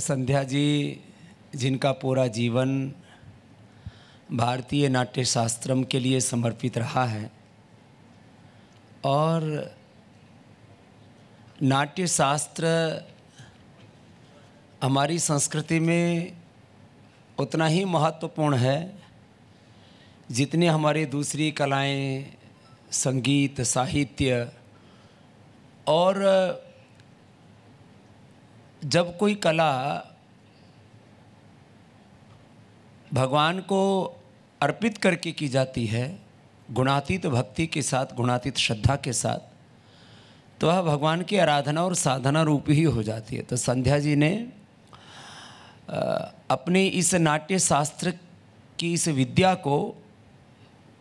संध्या जी, जिनका पूरा जीवन भारतीय नाट्य शास्त्रम के लिए समर्पित रहा है और नाट्य शास्त्र हमारी संस्कृति में उतना ही महत्वपूर्ण है जितनी हमारी दूसरी कलाएं, संगीत, साहित्य। और जब कोई कला भगवान को अर्पित करके की जाती है, गुणातीत भक्ति के साथ, गुणातीत श्रद्धा के साथ, तो वह भगवान की आराधना और साधना रूप ही हो जाती है। तो संध्या जी ने अपने इस नाट्य शास्त्र की इस विद्या को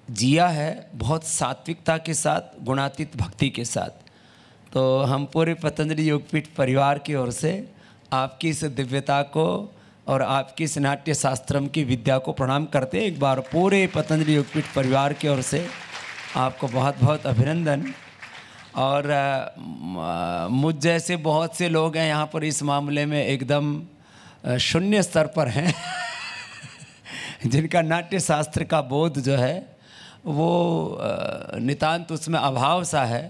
जिया है बहुत सात्विकता के साथ, गुणातीत भक्ति के साथ। तो हम पूरे पतंजलि योगपीठ परिवार की ओर से आपकी इस दिव्यता को और आपकी इस नाट्य शास्त्रम की विद्या को प्रणाम करते हैं। एक बार पूरे पतंजलि योगपीठ परिवार की ओर से आपको बहुत बहुत अभिनंदन। और मुझ जैसे बहुत से लोग हैं यहाँ पर इस मामले में एकदम शून्य स्तर पर हैं जिनका नाट्य शास्त्र का बोध जो है वो नितांत उसमें अभाव सा है।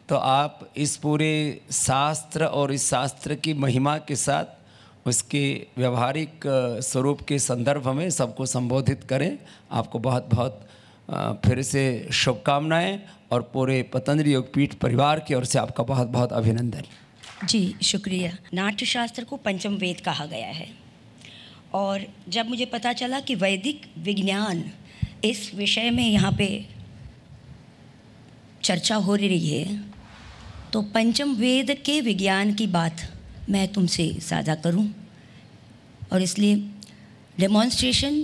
तो आप इस पूरे शास्त्र और इस शास्त्र की महिमा के साथ उसके व्यवहारिक स्वरूप के संदर्भ में सबको संबोधित करें। आपको बहुत बहुत फिर से शुभकामनाएं और पूरे पतंजलि योगपीठ परिवार की ओर से आपका बहुत बहुत अभिनंदन। जी शुक्रिया। नाट्य शास्त्र को पंचम वेद कहा गया है और जब मुझे पता चला कि वैदिक विज्ञान इस विषय में यहाँ पे चर्चा हो रही है तो पंचम वेद के विज्ञान की बात मैं तुमसे साझा करूं। और इसलिए डेमोन्स्ट्रेशन,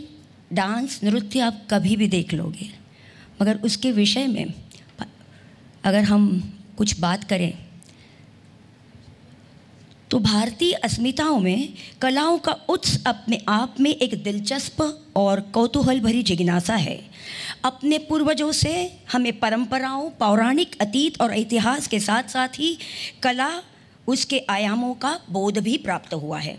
डांस, नृत्य आप कभी भी देख लोगे, मगर उसके विषय में अगर हम कुछ बात करें तो भारतीय अस्मिताओं में कलाओं का उत्स अपने आप में एक दिलचस्प और कौतूहल भरी जिज्ञासा है। अपने पूर्वजों से हमें परंपराओं, पौराणिक अतीत और इतिहास के साथ साथ ही कला, उसके आयामों का बोध भी प्राप्त हुआ है।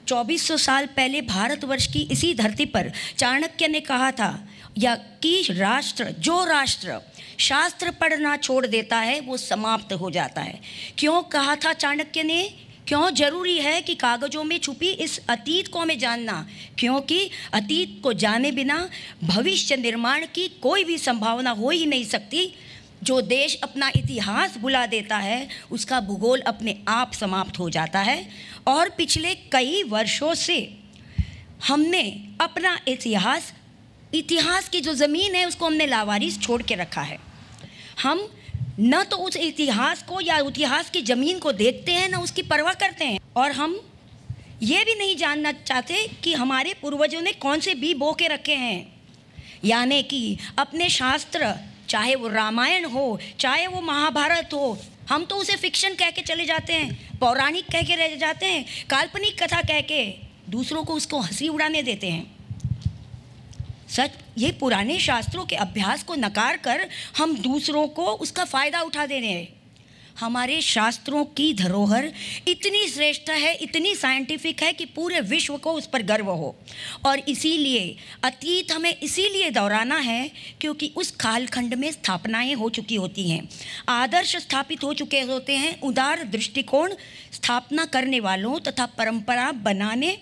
2400 साल पहले भारतवर्ष की इसी धरती पर चाणक्य ने कहा था या कि जो राष्ट्र शास्त्र पढ़ना छोड़ देता है वो समाप्त हो जाता है। क्यों कहा था चाणक्य ने? क्यों जरूरी है कि कागजों में छुपी इस अतीत को हमें जानना? क्योंकि अतीत को जाने बिना भविष्य निर्माण की कोई भी संभावना हो ही नहीं सकती। जो देश अपना इतिहास भुला देता है उसका भूगोल अपने आप समाप्त हो जाता है। और पिछले कई वर्षों से हमने अपना इतिहास की जो ज़मीन है उसको हमने लावारिस छोड़ के रखा है। हम न तो उस इतिहास को या इतिहास की ज़मीन को देखते हैं, न उसकी परवाह करते हैं। और हम ये भी नहीं जानना चाहते कि हमारे पूर्वजों ने कौन से बी बो के रखे हैं। यानी कि अपने शास्त्र, चाहे वो रामायण हो, चाहे वो महाभारत हो, हम तो उसे फिक्शन कह के चले जाते हैं, पौराणिक कह के रह जाते हैं, काल्पनिक कथा कह के दूसरों को उसको हंसी उड़ाने देते हैं। सच ये पुराने शास्त्रों के अभ्यास को नकार कर हम दूसरों को उसका फ़ायदा उठा दे रहे हैं। हमारे शास्त्रों की धरोहर इतनी श्रेष्ठ है, इतनी साइंटिफिक है कि पूरे विश्व को उस पर गर्व हो। और इसीलिए अतीत हमें इसीलिए दोहराना है क्योंकि उस कालखंड में स्थापनाएं हो चुकी होती हैं, आदर्श स्थापित हो चुके होते हैं। उदार दृष्टिकोण स्थापना करने वालों तथा परंपरा बनाने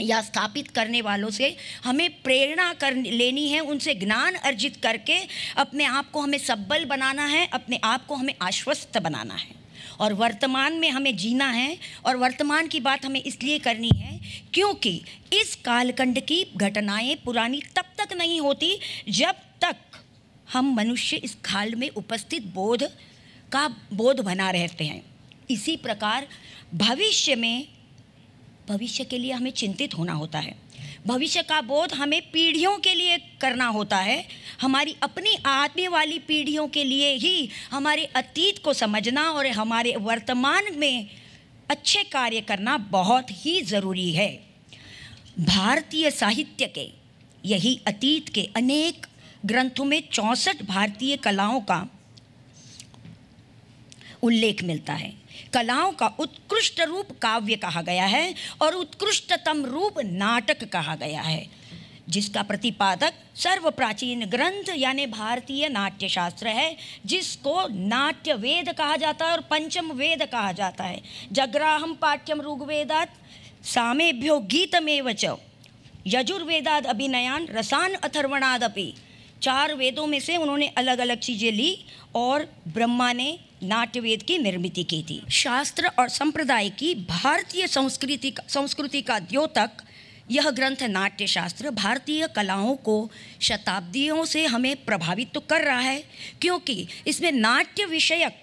या स्थापित करने वालों से हमें प्रेरणा कर लेनी है, उनसे ज्ञान अर्जित करके अपने आप को हमें सबल बनाना है, अपने आप को हमें आश्वस्त बनाना है और वर्तमान में हमें जीना है। और वर्तमान की बात हमें इसलिए करनी है क्योंकि इस कालखंड की घटनाएं पुरानी तब तक नहीं होती जब तक हम मनुष्य इस काल में उपस्थित बोध बना रहते हैं। इसी प्रकार भविष्य के लिए हमें चिंतित होना होता है। भविष्य का बोध हमें पीढ़ियों के लिए करना होता है। हमारी अपनी आने वाली पीढ़ियों के लिए ही हमारे अतीत को समझना और हमारे वर्तमान में अच्छे कार्य करना बहुत ही ज़रूरी है। भारतीय साहित्य के यही अतीत के अनेक ग्रंथों में 64 भारतीय कलाओं का उल्लेख मिलता है। कलाओं का उत्कृष्ट रूप काव्य कहा गया है और उत्कृष्टतम रूप नाटक कहा गया है, जिसका प्रतिपादक सर्वप्राचीन ग्रंथ यानी भारतीय नाट्य शास्त्र है, जिसको नाट्य वेद कहा जाता है और पंचम वेद कहा जाता है। जग्राहम पाठ्यम ऋग्वेदात् सामेभ्यो गीतमेव च यजुर्वेदाद अभिनयान रसान अथर्वणादपि। 4 वेदों में से उन्होंने अलग अलग चीज़ें ली और ब्रह्मा ने नाट्यवेद की निर्मिति की थी। शास्त्र और संप्रदाय की भारतीय संस्कृति का द्योतक यह ग्रंथ नाट्य शास्त्र भारतीय कलाओं को शताब्दियों से हमें प्रभावित तो कर रहा है, क्योंकि इसमें नाट्य विषयक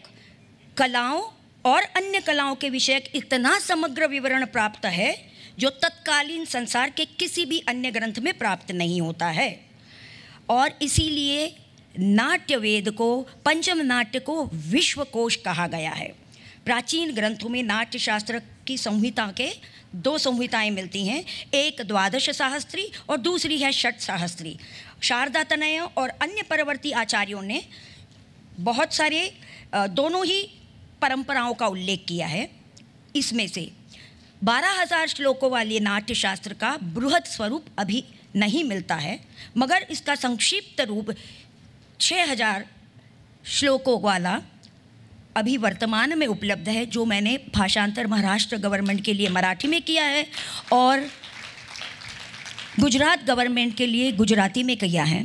कलाओं और अन्य कलाओं के विषयक इतना समग्र विवरण प्राप्त है जो तत्कालीन संसार के किसी भी अन्य ग्रंथ में प्राप्त नहीं होता है। और इसीलिए नाट्यवेद को, पंचम नाट्य को विश्वकोश कहा गया है। प्राचीन ग्रंथों में नाट्य शास्त्र की संहिता के 2 संहिताएं मिलती हैं, एक 12 शास्त्री और दूसरी है 6 शास्त्री। शारदा तनय और अन्य परवर्ती आचार्यों ने बहुत सारे दोनों ही परंपराओं का उल्लेख किया है। इसमें से 12,000 श्लोकों वाले नाट्य शास्त्र का बृहद स्वरूप अभी नहीं मिलता है, मगर इसका संक्षिप्त रूप 6,000 श्लोकों वाला अभी वर्तमान में उपलब्ध है, जो मैंने भाषांतर महाराष्ट्र गवर्नमेंट के लिए मराठी में किया है और गुजरात गवर्नमेंट के लिए गुजराती में किया है।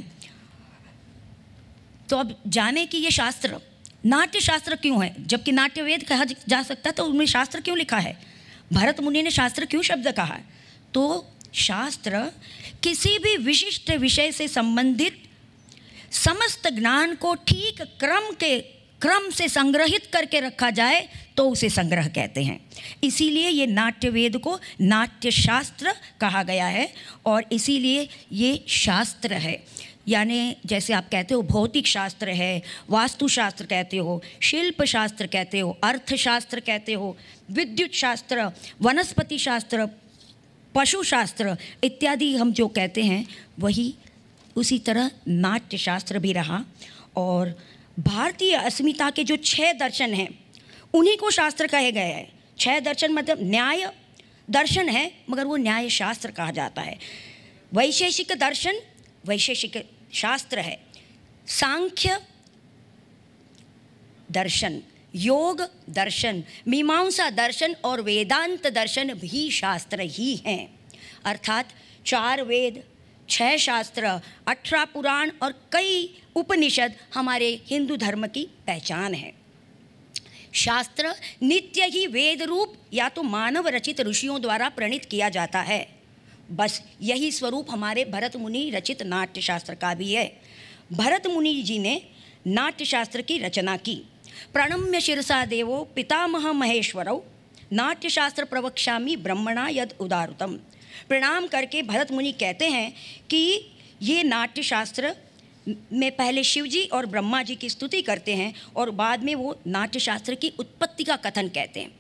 तो अब जाने कि ये शास्त्र नाट्य शास्त्र क्यों है, जबकि नाट्यवेद कहा जा सकता तो उनमें शास्त्र क्यों लिखा है, भरत मुनि ने शास्त्र क्यों शब्द कहा है। तो शास्त्र किसी भी विशिष्ट विषय से संबंधित समस्त ज्ञान को ठीक क्रम से संग्रहित करके रखा जाए तो उसे संग्रह कहते हैं। इसीलिए ये नाट्यवेद को नाट्य शास्त्र कहा गया है और इसीलिए ये शास्त्र है। यानी जैसे आप कहते हो भौतिक शास्त्र है, वास्तुशास्त्र कहते हो, शिल्प शास्त्र कहते हो, अर्थशास्त्र कहते हो, विद्युत शास्त्र, वनस्पति शास्त्र, पशुशास्त्र इत्यादि हम जो कहते हैं, वही उसी तरह नाट्य शास्त्र भी रहा। और भारतीय अस्मिता के जो 6 दर्शन हैं उन्हीं को शास्त्र कहे गए हैं। 6 दर्शन मतलब न्याय दर्शन है, मगर वो न्याय शास्त्र कहा जाता है। वैशेषिक दर्शन वैशेषिक शास्त्र है, सांख्य दर्शन, योग दर्शन, मीमांसा दर्शन और वेदांत दर्शन भी शास्त्र ही हैं। अर्थात 4 वेद, 6 शास्त्र, 18 पुराण और कई उपनिषद हमारे हिंदू धर्म की पहचान है। शास्त्र नित्य ही वेद रूप या तो मानव रचित ऋषियों द्वारा प्रणीत किया जाता है। बस यही स्वरूप हमारे भरत मुनि रचित नाट्य शास्त्र का भी है। भरत मुनि जी ने नाट्य शास्त्र की रचना की। प्रणम्य शिरसा देवो पितामह महेश्वरौ नाट्य शास्त्र प्रवक्ष्यामि ब्रह्मणा यद उदारुतम। प्रणाम करके भरत मुनि कहते हैं कि ये नाट्य शास्त्र में पहले शिव जी और ब्रह्मा जी की स्तुति करते हैं और बाद में वो नाट्य शास्त्र की उत्पत्ति का कथन कहते हैं।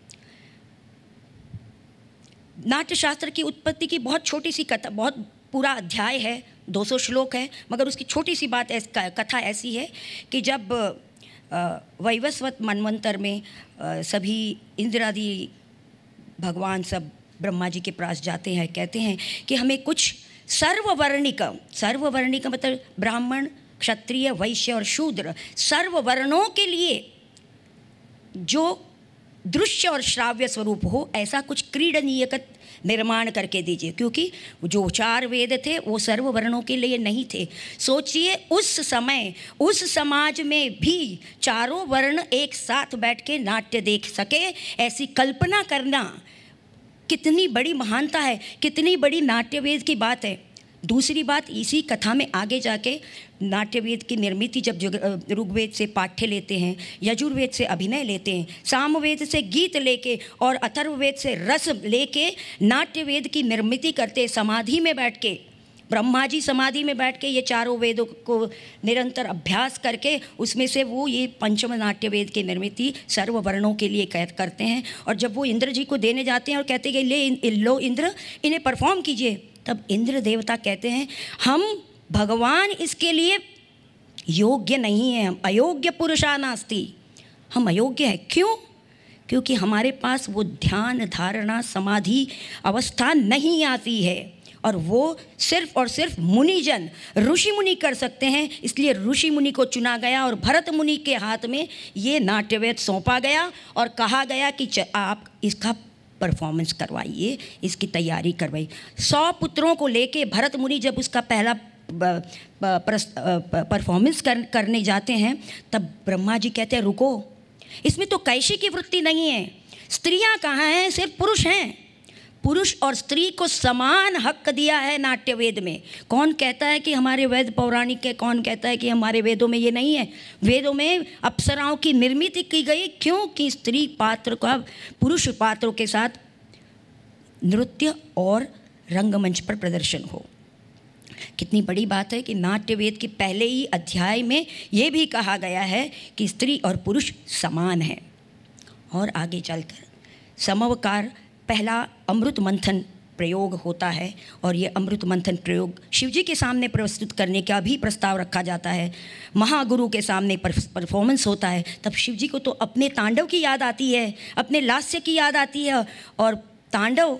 नाट्य शास्त्र की उत्पत्ति की बहुत छोटी सी कथा, बहुत पूरा अध्याय है, 200 श्लोक है, मगर उसकी छोटी सी कथा ऐसी है कि जब वैवस्वत मनवंतर में सभी इंद्रादि भगवान सब ब्रह्मा जी के पास जाते हैं, कहते हैं कि हमें कुछ सर्ववर्णिक मतलब ब्राह्मण, क्षत्रिय, वैश्य और शूद्र सर्ववर्णों के लिए जो दृश्य और श्राव्य स्वरूप हो ऐसा कुछ क्रीडनीय का निर्माण करके दीजिए, क्योंकि जो 4 वेद थे वो सर्ववर्णों के लिए नहीं थे। सोचिए उस समय उस समाज में भी चारों वर्ण एक साथ बैठ के नाट्य देख सके, ऐसी कल्पना करना कितनी बड़ी महानता है, कितनी बड़ी नाट्यवेद की बात है। दूसरी बात, इसी कथा में आगे जाके नाट्यवेद की निर्मिति जब ऋग्वेद से पाठ्य लेते हैं, यजुर्वेद से अभिनय लेते हैं, सामवेद से गीत लेके और अथर्ववेद से रस लेके नाट्यवेद की निर्मिति करते, समाधि में बैठ के, ब्रह्मा जी समाधि में बैठ के ये चारों वेदों को निरंतर अभ्यास करके उसमें से वो ये पंचम नाट्यवेद की निर्मिति सर्ववर्णों के लिए करते हैं। और जब वो इंद्र जी को देने जाते हैं और कहते हैं कि लो इंद्र, इन्हें परफॉर्म कीजिए, तब इंद्र देवता कहते हैं हम भगवान इसके लिए योग्य नहीं हैं, हम अयोग्य पुरुषा नास्ति, हम अयोग्य हैं। क्यों? क्योंकि हमारे पास वो ध्यान धारणा समाधि अवस्था नहीं आती है, और वो सिर्फ और सिर्फ मुनिजन ऋषि मुनि कर सकते हैं। इसलिए ऋषि मुनि को चुना गया और भरत मुनि के हाथ में ये नाट्यवेद सौंपा गया और कहा गया कि आप इसका परफॉर्मेंस करवाइए, इसकी तैयारी करवाइए। 100 पुत्रों को लेके भरत मुनि जब उसका पहला परफॉर्मेंस करने जाते हैं, तब ब्रह्मा जी कहते हैं रुको, इसमें तो कैशी की वृत्ति नहीं है, स्त्रियां कहाँ हैं, सिर्फ पुरुष हैं। पुरुष और स्त्री को समान हक दिया है नाट्य वेद में। कौन कहता है कि हमारे वेद पौराणिक है, कौन कहता है कि हमारे वेदों में ये नहीं है। वेदों में अप्सराओं की निर्मित की गई, क्योंकि स्त्री पात्र का पुरुष पात्रों के साथ नृत्य और रंगमंच पर प्रदर्शन हो। कितनी बड़ी बात है कि नाट्य वेद के पहले ही अध्याय में ये भी कहा गया है कि स्त्री और पुरुष समान हैं। और आगे चलकर समवकार पहला अमृत मंथन प्रयोग होता है, और ये अमृत मंथन प्रयोग शिवजी के सामने प्रस्तुत करने का भी प्रस्ताव रखा जाता है। महागुरु के सामने परफॉर्मेंस होता है, तब शिवजी को तो अपने तांडव की याद आती है, अपने लास्य की याद आती है, और तांडव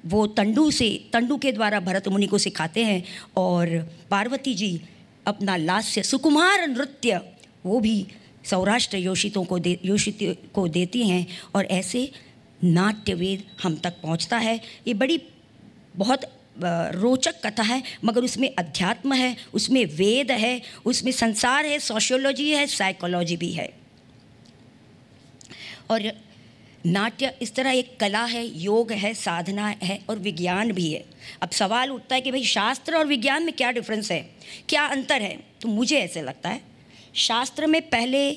वो तंडू के द्वारा भरत मुनि को सिखाते हैं, और पार्वती जी अपना लास्य सुकुमार नृत्य वो भी सौराष्ट्र योषितों को देती हैं, और ऐसे नाट्यवेद हम तक पहुंचता है। ये बड़ी बहुत रोचक कथा है, मगर उसमें अध्यात्म है, उसमें वेद है, उसमें संसार है, सोशियोलॉजी है, साइकोलॉजी भी है। और नाट्य इस तरह एक कला है, योग है, साधना है और विज्ञान भी है। अब सवाल उठता है कि भाई शास्त्र और विज्ञान में क्या डिफरेंस है, क्या अंतर है? तो मुझे ऐसे लगता है शास्त्र में पहले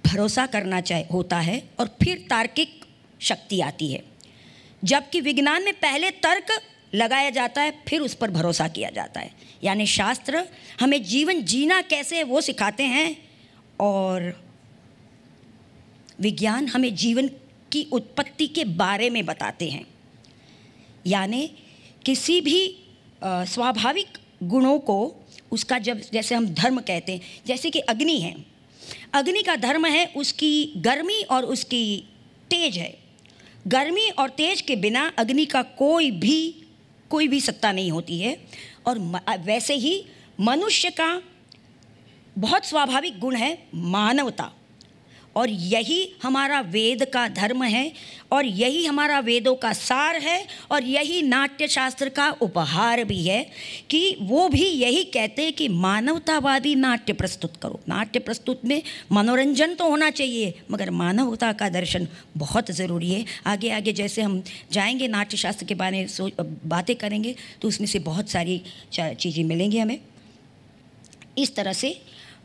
भरोसा करना होता है और फिर तार्किक शक्ति आती है, जबकि विज्ञान में पहले तर्क लगाया जाता है, फिर उस पर भरोसा किया जाता है। यानी शास्त्र हमें जीवन जीना कैसे है वो सिखाते हैं, और विज्ञान हमें जीवन की उत्पत्ति के बारे में बताते हैं। यानी किसी भी स्वाभाविक गुणों को उसका जैसे हम धर्म कहते हैं, जैसे कि अग्नि है, अग्नि का धर्म है उसकी गर्मी और उसकी तेज है। गर्मी और तेज के बिना अग्नि का कोई भी सत्ता नहीं होती है। और वैसे ही मनुष्य का बहुत स्वाभाविक गुण है मानवता, और यही हमारा वेद का धर्म है, और यही हमारा वेदों का सार है, और यही नाट्य शास्त्र का उपहार भी है कि वो भी यही कहते हैं कि मानवतावादी नाट्य प्रस्तुत करो। नाट्य प्रस्तुत में मनोरंजन तो होना चाहिए, मगर मानवता का दर्शन बहुत ज़रूरी है। आगे आगे जैसे हम जाएंगे नाट्य शास्त्र के बारे में बातें करेंगे, तो उसमें से बहुत सारी चीज़ें मिलेंगी हमें। इस तरह से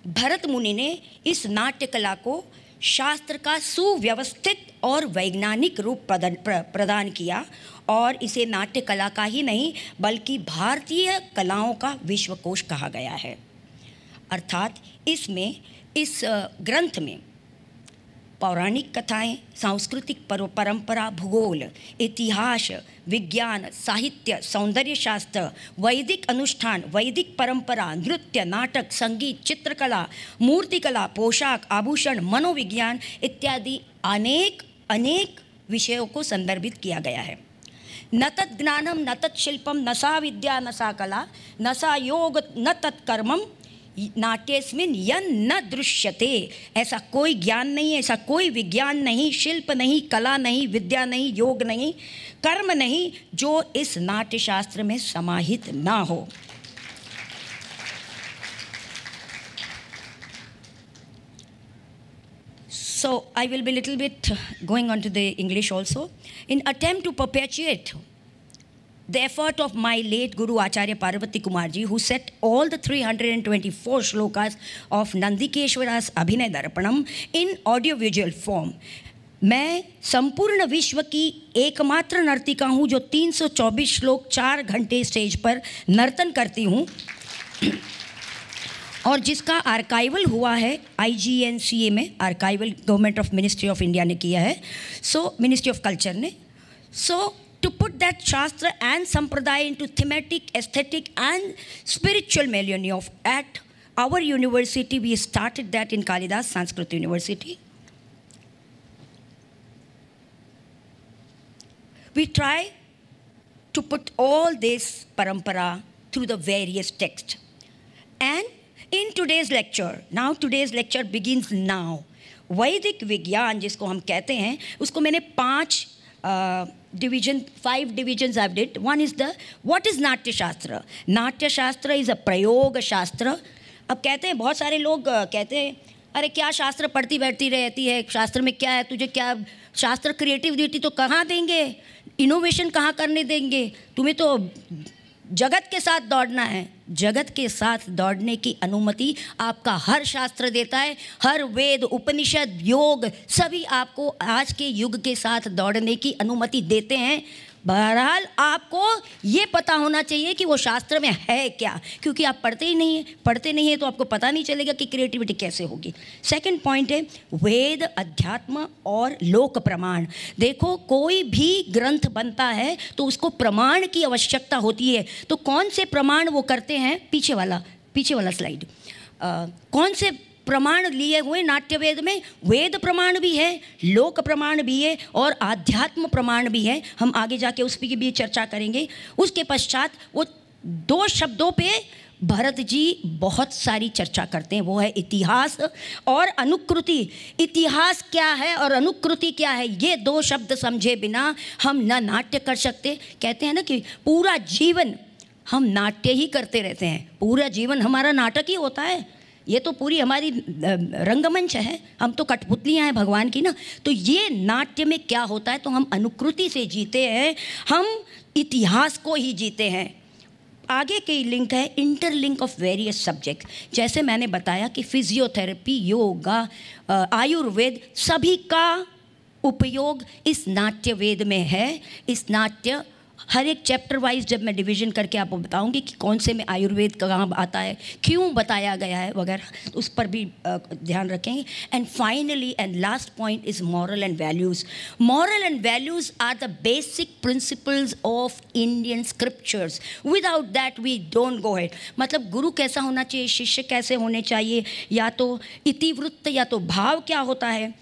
भरत मुनि ने इस नाट्य कला को शास्त्र का सुव्यवस्थित और वैज्ञानिक रूप प्रदान किया, और इसे नाट्य कला का ही नहीं बल्कि भारतीय कलाओं का विश्वकोश कहा गया है। अर्थात इस ग्रंथ में पौराणिक कथाएं, सांस्कृतिक परंपरा, भूगोल, इतिहास, विज्ञान, साहित्य, सौंदर्य शास्त्र, वैदिक अनुष्ठान, वैदिक परंपरा, नृत्य, नाटक, संगीत, चित्रकला, मूर्तिकला, पोशाक, आभूषण, मनोविज्ञान इत्यादि अनेक विषयों को संदर्भित किया गया है। न तत् ज्ञानम न तत् शिल्पम न सा विद्या न सा कला न सा योग न तत्कर्मम नाट्यस्मिन् यन् न दृश्यते। ऐसा कोई ज्ञान नहीं, ऐसा कोई विज्ञान नहीं, शिल्प नहीं, कला नहीं, विद्या नहीं, योग नहीं, कर्म नहीं, जो इस नाट्य शास्त्र में समाहित ना हो। So I will be a little bit going on to the English also. In attempt to perpetuate the effort of my late Guru Acharya Parvati Kumarji, who set all the 324 shlokas of Nandikeshwara's Abhinay Darpanam in audiovisual form, मैं संपूर्ण विश्व की एकमात्र नर्तिका हूँ जो 324 श्लोक 4 घंटे stage पर नर्तन करती हूँ, और जिसका आर्काइवल हुआ है IGNCA में, archival government of ministry of India ने किया है, मिनिस्ट्री ऑफ कल्चर ने। To put that Shastra and Sampradaya into thematic, aesthetic and spiritual milieu at our university, we started that in Kalidas Sanskrit University. we try to put all this parampara through the various texts. And in today's lecture begins now. वैदिक विज्ञान जिसको हम कहते हैं, उसको मैंने 5 divisions I've did. One is what is नाट्य शास्त्र? नाट्य शास्त्र is a प्रयोग शास्त्र. अब कहते हैं, बहुत सारे लोग कहते हैं, अरे क्या शास्त्र पढ़ती बैठती रहती है, शास्त्र में क्या है, तुझे क्या शास्त्र क्रिएटिविटी तो कहाँ देंगे, इनोवेशन कहाँ करने देंगे, तुम्हें तो जगत के साथ दौड़ना है। जगत के साथ दौड़ने की अनुमति आपका हर शास्त्र देता है, हर वेद, उपनिषद, योग सभी आपको आज के युग के साथ दौड़ने की अनुमति देते हैं। बहरहाल आपको ये पता होना चाहिए कि वो शास्त्र में है क्या, क्योंकि आप पढ़ते नहीं हैं तो आपको पता नहीं चलेगा कि क्रिएटिविटी कैसे होगी। सेकंड पॉइंट है वेद, अध्यात्म और लोक प्रमाण। देखो, कोई भी ग्रंथ बनता है तो उसको प्रमाण की आवश्यकता होती है। तो कौन से प्रमाण वो करते हैं, पीछे वाला स्लाइड, कौन से प्रमाण लिए हुए नाट्यवेद में? वेद प्रमाण भी है, लोक प्रमाण भी है और आध्यात्म प्रमाण भी है। हम आगे जाके उस पर भी चर्चा करेंगे। उसके पश्चात वो 2 शब्दों पे भरत जी बहुत सारी चर्चा करते हैं, वो है इतिहास और अनुकृति। इतिहास क्या है और अनुकृति क्या है, ये 2 शब्द समझे बिना हम न नाट्य कर सकते। कहते हैं ना कि पूरा जीवन हम नाट्य ही करते रहते हैं, पूरा जीवन हमारा नाटक ही होता है। ये तो पूरी हमारी रंगमंच है, हम तो कठपुतलियाँ हैं भगवान की ना। तो ये नाट्य में क्या होता है, तो हम अनुकृति से जीते हैं, हम इतिहास को ही जीते हैं। आगे की लिंक है इंटरलिंक ऑफ वेरियस सब्जेक्ट। जैसे मैंने बताया कि फिजियोथेरेपी, योगा, आयुर्वेद सभी का उपयोग इस नाट्य वेद में है। इस नाट्य हर एक चैप्टर वाइज जब मैं डिवीजन करके आपको बताऊंगी कि कौन से में आयुर्वेद कहाँ आता है, क्यों बताया गया है वगैरह, उस पर भी ध्यान रखेंगे। And finally and last point is moral and values. Moral and values are the basic principles of Indian scriptures. Without that we don't go head. मतलब गुरु कैसा होना चाहिए, शिष्य कैसे होने चाहिए, या तो इतिवृत्त या तो भाव क्या होता है,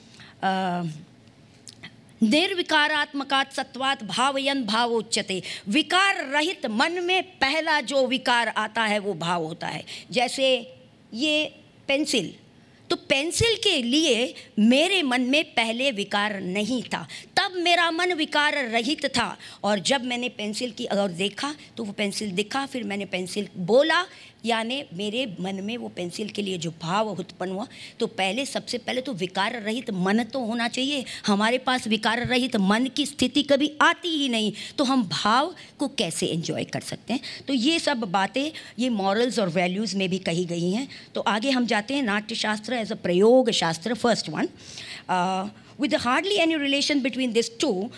निर्विकारात्मकात् सत्वात् भावयन भाव उच्यते। विकार रहित मन में पहला जो विकार आता है वो भाव होता है। जैसे ये पेंसिल, तो पेंसिल के लिए मेरे मन में पहले विकार नहीं था, तब मेरा मन विकार रहित था। और जब मैंने पेंसिल की अगर देखा तो वो पेंसिल दिखा, फिर मैंने पेंसिल बोला, यानी मेरे मन में वो पेंसिल के लिए जो भाव उत्पन्न हुआ। तो सबसे पहले तो विकार रहित मन तो होना चाहिए। हमारे पास विकार रहित मन की स्थिति कभी आती ही नहीं, तो हम भाव को कैसे एंजॉय कर सकते हैं। तो ये सब बातें ये मॉरल्स और वैल्यूज़ में भी कही गई हैं। तो आगे हम जाते हैं नाट्य शास्त्र एज अ प्रयोग शास्त्र। First one, with hardly any relation between these two,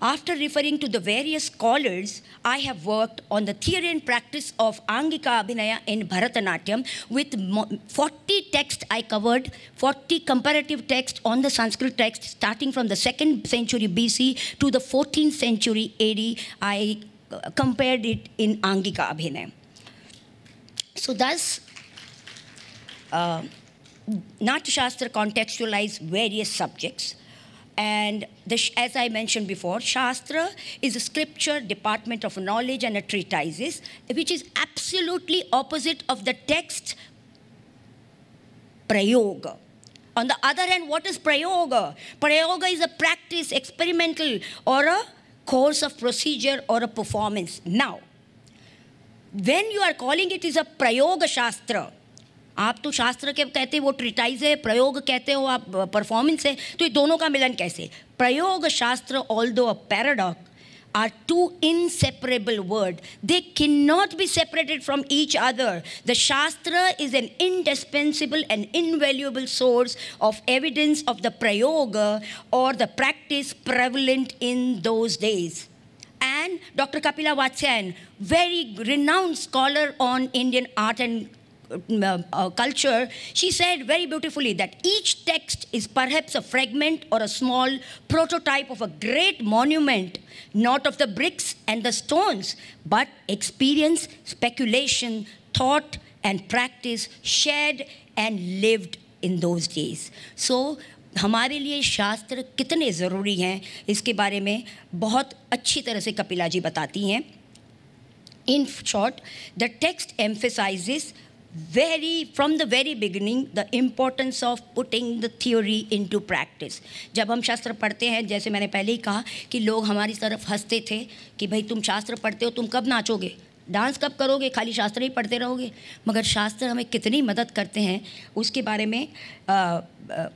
after referring to the various scholars, I have worked on the theory and practice of Angika Abhinaya in Bharatanatyam with 40 texts. I covered 40 comparative texts on the Sanskrit text starting from the 2nd century BC to the 14th century AD. I compared it in Angika Abhinaya. So thus, Natya Shastra contextualized various subjects. And as I mentioned before, Shastra is a scripture department of knowledge and a treatises, which is absolutely opposite of the text Prayoga. On the other hand, what is Prayoga? Prayoga is a practice, experimental, or a course of procedure or a performance. Now, when you are calling it is a Prayoga Shastra, आप तो शास्त्र के कहते हैं वो treatise है, प्रयोग कहते हो आप परफॉर्मेंस है, तो ये दोनों का मिलन कैसे? प्रयोग शास्त्र, although a paradox, are two inseparable words. They cannot be separated from each other. The Shastra is an indispensable and invaluable source of evidence of the prayoga or the practice prevalent in those days. And Dr. Kapila Vatsyayan, very renowned scholar on Indian art and culture, she said very beautifully that each text is perhaps a fragment or a small prototype of a great monument, not of the bricks and the stones, but experience, speculation, thought and practice shared and lived in those days. So हमारे लिए शास्त्र कितने ज़रूरी हैं इसके बारे में बहुत अच्छी तरह से कपिला जी बताती हैं। In short, the text emphasises from the very beginning the importance of putting the theory into practice। जब हम शास्त्र पढ़ते हैं, जैसे मैंने पहले ही कहा कि लोग हमारी तरफ हंसते थे कि भाई तुम शास्त्र पढ़ते हो, तुम कब नाचोगे, डांस कब करोगे, खाली शास्त्र ही पढ़ते रहोगे। मगर शास्त्र हमें कितनी मदद करते हैं उसके बारे में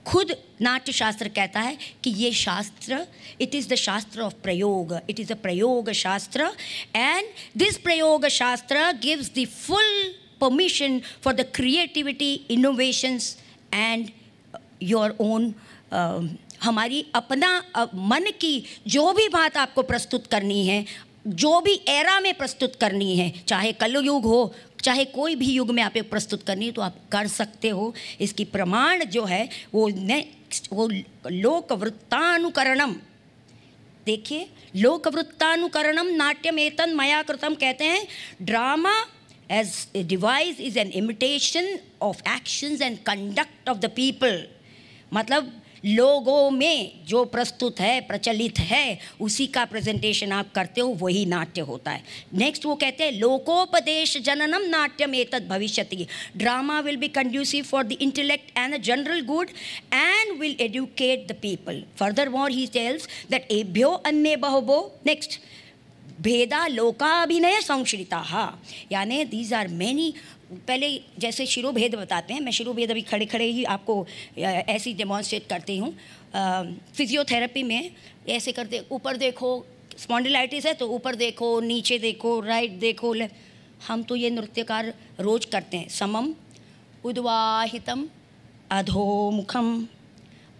खुद नाट्य शास्त्र कहता है कि ये शास्त्र, इट इज़ द शास्त्र ऑफ प्रयोग, इट इज़ अ प्रयोग शास्त्र, एंड दिस प्रयोग शास्त्र gives the full permission for the creativity, innovations and your own हमारी अपना मन की जो भी बात आपको प्रस्तुत करनी है, जो भी एरा में प्रस्तुत करनी है, चाहे कलयुग हो, चाहे कोई भी युग में आप प्रस्तुत करनी है, तो आप कर सकते हो। इसकी प्रमाण जो है वो लोकवृत्तानुकरणम, देखिए, लोकवृत्तानुकरणम नाट्यम एतन मया कृतम कहते हैं। Drama as a device is an imitation of actions and conduct of the people। मतलब लोगों में जो प्रस्तुत है, प्रचलित है, उसी का प्रेजेंटेशन आप करते हो, वही नाट्य होता है। नेक्स्ट वो कहते हैं लोकोपदेश जननम नाट्यम एतद भविष्यति। Drama will be conducive for the intellect and the general good and will educate the people. Further more he tells that एभ्यो अन्य बहवो, नेक्स्ट भेदा लोकाभिनय संश्रिता, यानी दीज आर मैनी। पहले जैसे शिरोभेद बताते हैं, मैं शिरोभेद अभी खड़े खड़े ही आपको ऐसे डेमॉन्स्ट्रेट करती हूँ। फिजियोथेरेपी में ऐसे करते, ऊपर देखो, स्पॉन्डिलाइटिस है तो ऊपर देखो, नीचे देखो, राइट देखो, हम तो ये नृत्यकार रोज करते हैं। समम उद्वाहितम अधोमुखम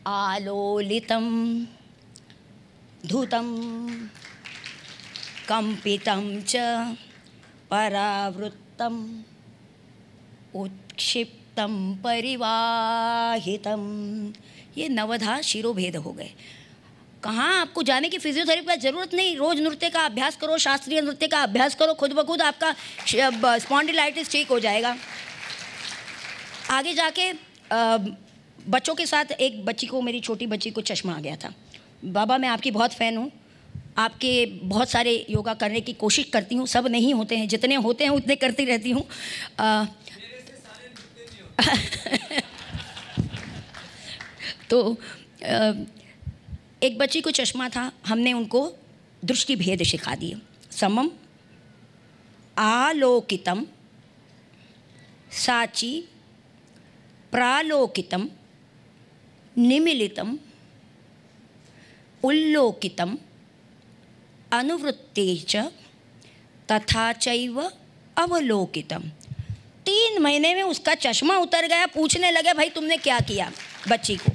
आलोलितम धूतम कंपितं च परावृत्तम उत्क्षिप्तं परिवाहितम। ये नवधा शिरोभेद हो गए। कहाँ आपको जाने की फिजियोथेरेपी का ज़रूरत नहीं, रोज़ नृत्य का अभ्यास करो, शास्त्रीय नृत्य का अभ्यास करो, खुद ब खुद आपका स्पॉन्डिलाइटिस ठीक हो जाएगा। आगे जाके बच्चों के साथ एक बच्ची को, मेरी छोटी बच्ची को चश्मा आ गया था। बाबा मैं आपकी बहुत फ़ैन हूँ, आपके बहुत सारे योगा करने की कोशिश करती हूँ, सब नहीं होते हैं, जितने होते हैं उतने करती रहती हूँ। तो एक बच्ची को चश्मा था, हमने उनको दृष्टि भेद सिखा दिए। समम आलोकितम साची प्रालोकितम निमिलितम उल्लोकितम अनुवृत्ते च तथा चैव अवलोकितम। 3 महीने में उसका चश्मा उतर गया। पूछने लगे भाई तुमने क्या किया बच्ची को।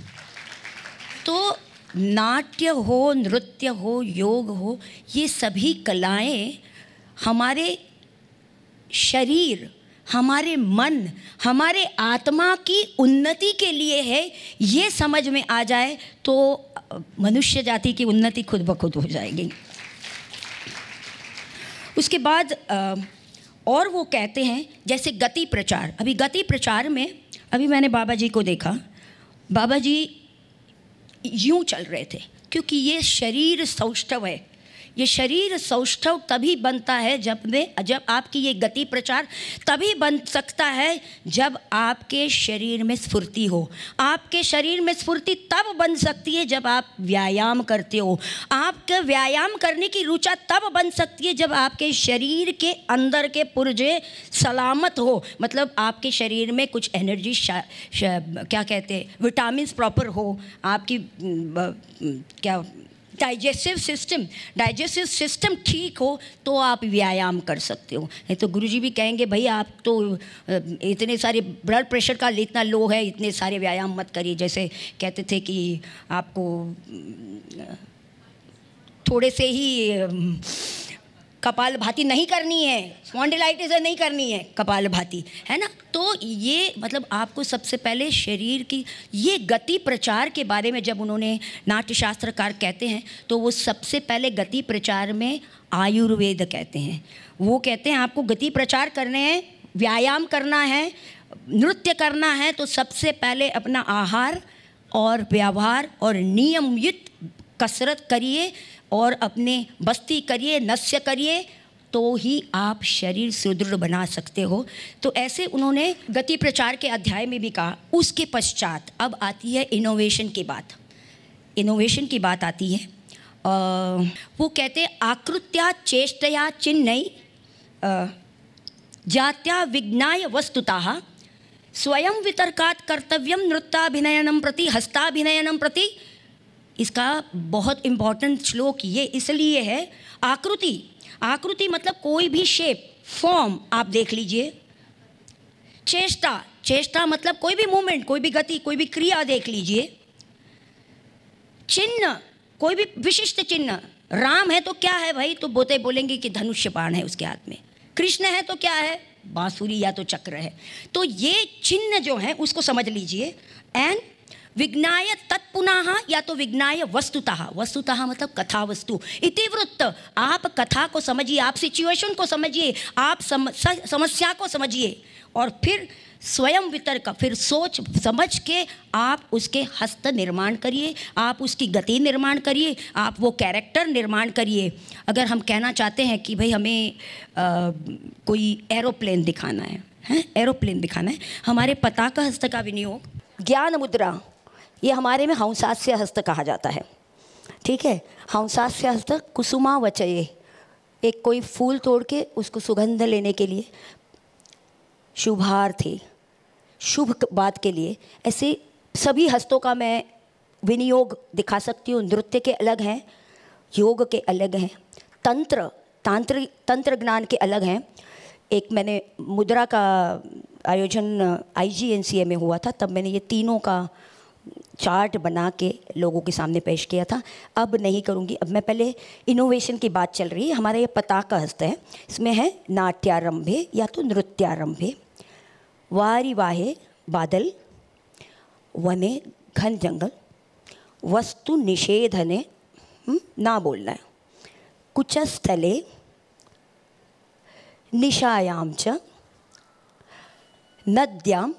तो नाट्य हो, नृत्य हो, योग हो, ये सभी कलाएं हमारे शरीर, हमारे मन, हमारे आत्मा की उन्नति के लिए है। ये समझ में आ जाए तो मनुष्य जाति की उन्नति खुद ब खुद हो जाएगी। उसके बाद और वो कहते हैं जैसे गति प्रचार। अभी गति प्रचार में अभी मैंने बाबा जी को देखा, बाबा जी यूं चल रहे थे, क्योंकि ये शरीर सौष्ठव है। ये शरीर सौष्ठव तभी बनता है जब आपकी ये गति प्रचार तभी बन सकता है जब आपके शरीर में स्फूर्ति हो। आपके शरीर में स्फूर्ति तब बन सकती है जब आप व्यायाम करते हो। आपके व्यायाम करने की रुचि तब बन सकती है जब आपके शरीर के अंदर के पुर्जे सलामत हो, मतलब आपके शरीर में कुछ एनर्जी क्या कहते हैं, विटामिन्स प्रॉपर हो, आपकी क्या डाइजेस्टिव सिस्टम ठीक हो तो आप व्यायाम कर सकते हो। नहीं तो गुरुजी भी कहेंगे भाई आप तो इतने सारे ब्लड प्रेशर का इतना लो है, इतने सारे व्यायाम मत करिए। जैसे कहते थे कि आपको थोड़े से ही कपालभाति नहीं करनी है, स्पॉन्डिलाइटिस नहीं करनी है, कपालभाति है ना। तो ये मतलब आपको सबसे पहले शरीर की ये गति प्रचार के बारे में जब उन्होंने नाट्यशास्त्रकार कहते हैं तो वो सबसे पहले गति प्रचार में आयुर्वेद कहते हैं। वो कहते हैं आपको गति प्रचार करने हैं, व्यायाम करना है, नृत्य करना है, तो सबसे पहले अपना आहार और व्यवहार और नियमित कसरत करिए और अपने बस्ती करिए, नस्य करिए, तो ही आप शरीर सुदृढ़ बना सकते हो। तो ऐसे उन्होंने गति प्रचार के अध्याय में भी कहा। उसके पश्चात अब आती है इनोवेशन की बात। इनोवेशन की बात आती है। वो कहते हैं आकृत्या चेष्टया चिन्है जात्या विज्ञाय वस्तुतः स्वयं वितर्कात् कर्तव्यम नृत्याभिनयनम प्रति हस्ताभिनयनम प्रति। इसका बहुत इम्पॉर्टेंट श्लोक ये इसलिए है। आकृति, आकृति मतलब कोई भी शेप, फॉर्म आप देख लीजिए। चेष्टा, चेष्टा मतलब कोई भी मूवमेंट, कोई भी गति, कोई भी क्रिया देख लीजिए। चिन्ह, कोई भी विशिष्ट चिन्ह। राम है तो क्या है भाई, तो बोलेंगे कि धनुष्य बाण है उसके हाथ में। कृष्ण है तो क्या है, बांसुरी या तो चक्र है। तो ये चिन्ह जो है उसको समझ लीजिए। एंड विज्ञाय तत्पुनः या तो विज्ञाय वस्तुतः, वस्तुतः मतलब कथा वस्तु। इतिवृत्त, आप कथा को समझिए, आप सिचुएशन को समझिए, आप समस्या को समझिए और फिर स्वयं वितर्क, फिर सोच समझ के आप उसके हस्त निर्माण करिए, आप उसकी गति निर्माण करिए, आप वो कैरेक्टर निर्माण करिए। अगर हम कहना चाहते हैं कि भाई हमें कोई एरोप्लेन दिखाना है, एरोप्लेन दिखाना है, हमारे पताका हस्त का विनियोग, ज्ञान मुद्रा, ये हमारे में हंसास्य हस्त कहा जाता है। ठीक है, हंसास्य हस्त कुसुमा वचये, एक कोई फूल तोड़ के उसको सुगंध लेने के लिए, शुभार्थी, शुभ बात के लिए। ऐसे सभी हस्तों का मैं विनियोग दिखा सकती हूँ। नृत्य के अलग हैं, योग के अलग हैं, तंत्र ज्ञान के अलग हैं। एक मैंने मुद्रा का आयोजन IGNCA में हुआ था, तब मैंने ये तीनों का चार्ट बना के लोगों के सामने पेश किया था। अब नहीं करूँगी, अब मैं पहले इनोवेशन की बात चल रही है। हमारा ये पताका हस्त है, इसमें है नाट्यारंभे या तो नृत्यारंभे। वारी वाहे बादल, वने घन जंगल, वस्तु निषेधने, ना बोलना है, कुचस्थले निशायाम च नद्याम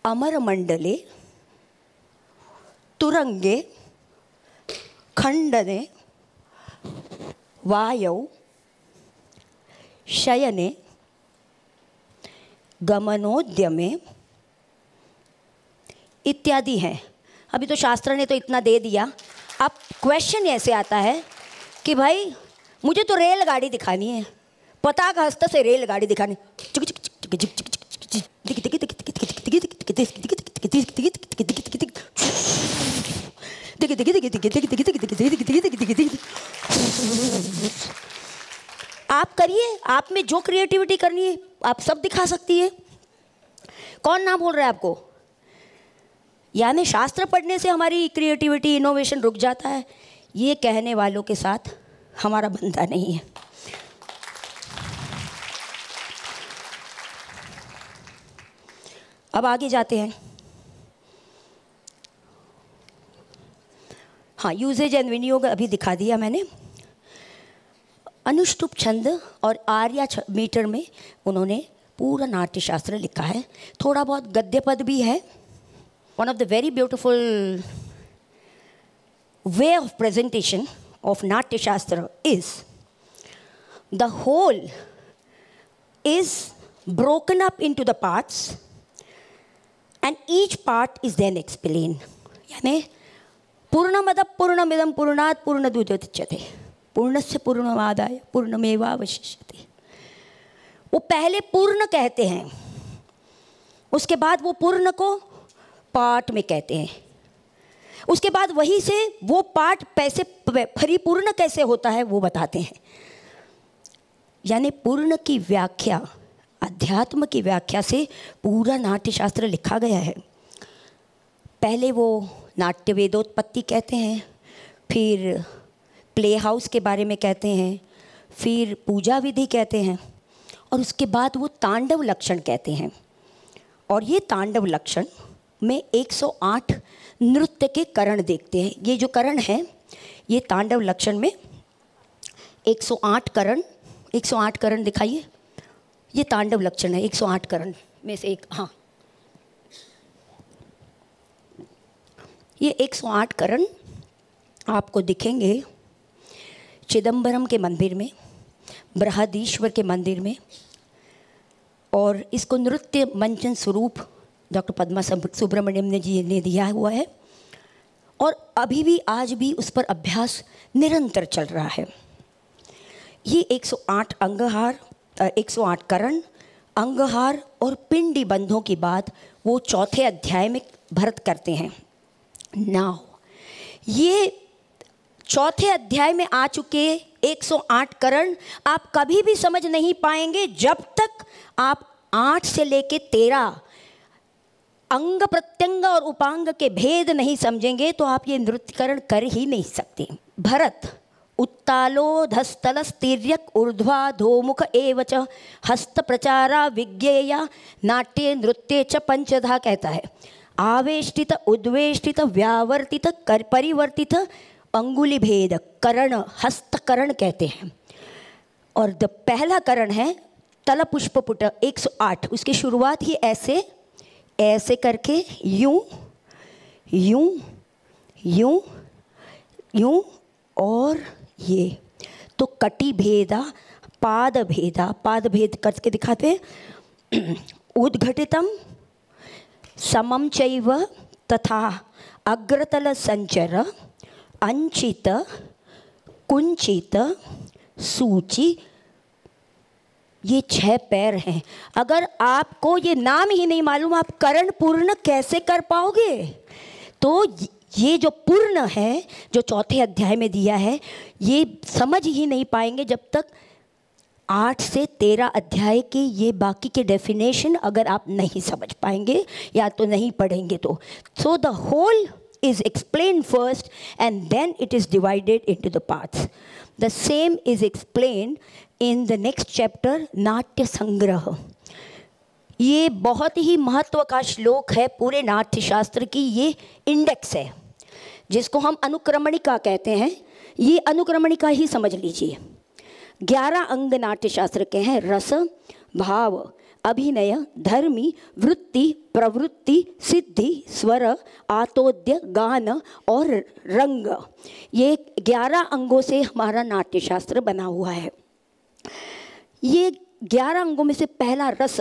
अमरमंडले तुरंगे खंडने वायौ शयने गमनोद्यमे इत्यादि हैं। अभी तो शास्त्र ने तो इतना दे दिया। अब क्वेश्चन ऐसे आता है कि भाई मुझे तो रेलगाड़ी दिखानी है, पताका हस्त से रेलगाड़ी दिखानी। आप करिए, आप में जो क्रिएटिविटी करनी है आप सब दिखा सकती है। कौन ना बोल रहा है आपको? यानी शास्त्र पढ़ने से हमारी क्रिएटिविटी, इनोवेशन रुक जाता है, ये कहने वालों के साथ हमारा बंधा नहीं है। अब आगे जाते हैं। हाँ, यूजेज एंड विनियोग अभी दिखा दिया मैंने। अनुष्टुप छंद और आर्या मीटर में उन्होंने पूरा नाट्य शास्त्र लिखा है। थोड़ा बहुत गद्य पद भी है। One of the very beautiful way of presentation of Natyashastra is the whole is broken up into the parts and each part is then explained। यानी पूर्णमद पूर्णमिदं पूर्णात् पूर्णमुदच्यते पूर्णस्य पूर्णमादाय पूर्णमेवावशिष्यते। वो पहले पूर्ण कहते हैं, उसके बाद वो पूर्ण को पाठ में कहते हैं, उसके बाद वहीं से वो पाठ पैसे परिपूर्ण कैसे होता है वो बताते हैं। यानी पूर्ण की व्याख्या, अध्यात्म की व्याख्या से पूरा नाट्यशास्त्र लिखा गया है। पहले वो नाट्य वेदोत्पत्ति कहते हैं, फिर प्ले हाउस के बारे में कहते हैं, फिर पूजा विधि कहते हैं, और उसके बाद वो तांडव लक्षण कहते हैं। और ये तांडव लक्षण में 108 नृत्य के करण देखते हैं। ये जो करण है, ये तांडव लक्षण में 108 करण दिखाइए। ये तांडव लक्षण है, 108 करण में से एक। हाँ, ये 108 करण आपको दिखेंगे चिदम्बरम के मंदिर में, बृहदीश्वर के मंदिर में, और इसको नृत्य मंचन स्वरूप डॉक्टर पद्मा सुब्रमण्यम जी ने दिया हुआ है, और अभी भी आज भी उस पर अभ्यास निरंतर चल रहा है। ये 108 अंगहार, 108 करण, अंगहार और पिंडी बंधों की बात वो चौथे अध्याय में भरत करते हैं। नाउ ये चौथे अध्याय में आ चुके 108 करण आप कभी भी समझ नहीं पाएंगे जब तक आप 8 से लेके 13 अंग प्रत्यंग और उपांग के भेद नहीं समझेंगे तो आप ये नृत्यकरण कर ही नहीं सकते। भरत उत्तालो धस्तलस्तिर्यक ऊर्ध्वा धोमुख एव च हस्त प्रचारा विज्ञेया नाट्ये नृत्ये च पंचधा कहता है। आवेष्टित उद्वेष्टित व्यावर्तित कर परिवर्तित अंगुली भेद करण हस्तकरण कहते हैं। और पहला करण है तल पुष्प पुट 108। उसकी शुरुआत ही ऐसे ऐसे करके यूं यूं यूं यूं और ये तो कटी भेदा पाद भेद करके दिखाते हैं। उद्घटितम समम चैव तथा अग्रतल संचर अंचित कुंचित सूची, ये 6 पैर हैं। अगर आपको ये नाम ही नहीं मालूम आप करण पूर्ण कैसे कर पाओगे? तो ये जो पूर्ण है जो चौथे अध्याय में दिया है ये समझ ही नहीं पाएंगे जब तक 8 से 13 अध्याय के ये बाकी के डेफिनेशन अगर आप नहीं समझ पाएंगे या तो नहीं पढ़ेंगे तो। So the whole is explained first and then it is divided into the parts. The same is explained in the next chapter नाट्य संग्रह। ये बहुत ही महत्व का श्लोक है पूरे नाट्य शास्त्र की। ये इंडेक्स है जिसको हम अनुक्रमणिका कहते हैं। ये अनुक्रमणिका ही समझ लीजिए। 11 अंग नाट्य शास्त्र के हैं। रस, भाव, अभिनय, धर्मी, वृत्ति, प्रवृत्ति, सिद्धि, स्वर, आतोद्य, गान और रंग। ये 11 अंगों से हमारा नाट्य शास्त्र बना हुआ है। ये 11 अंगों में से पहला रस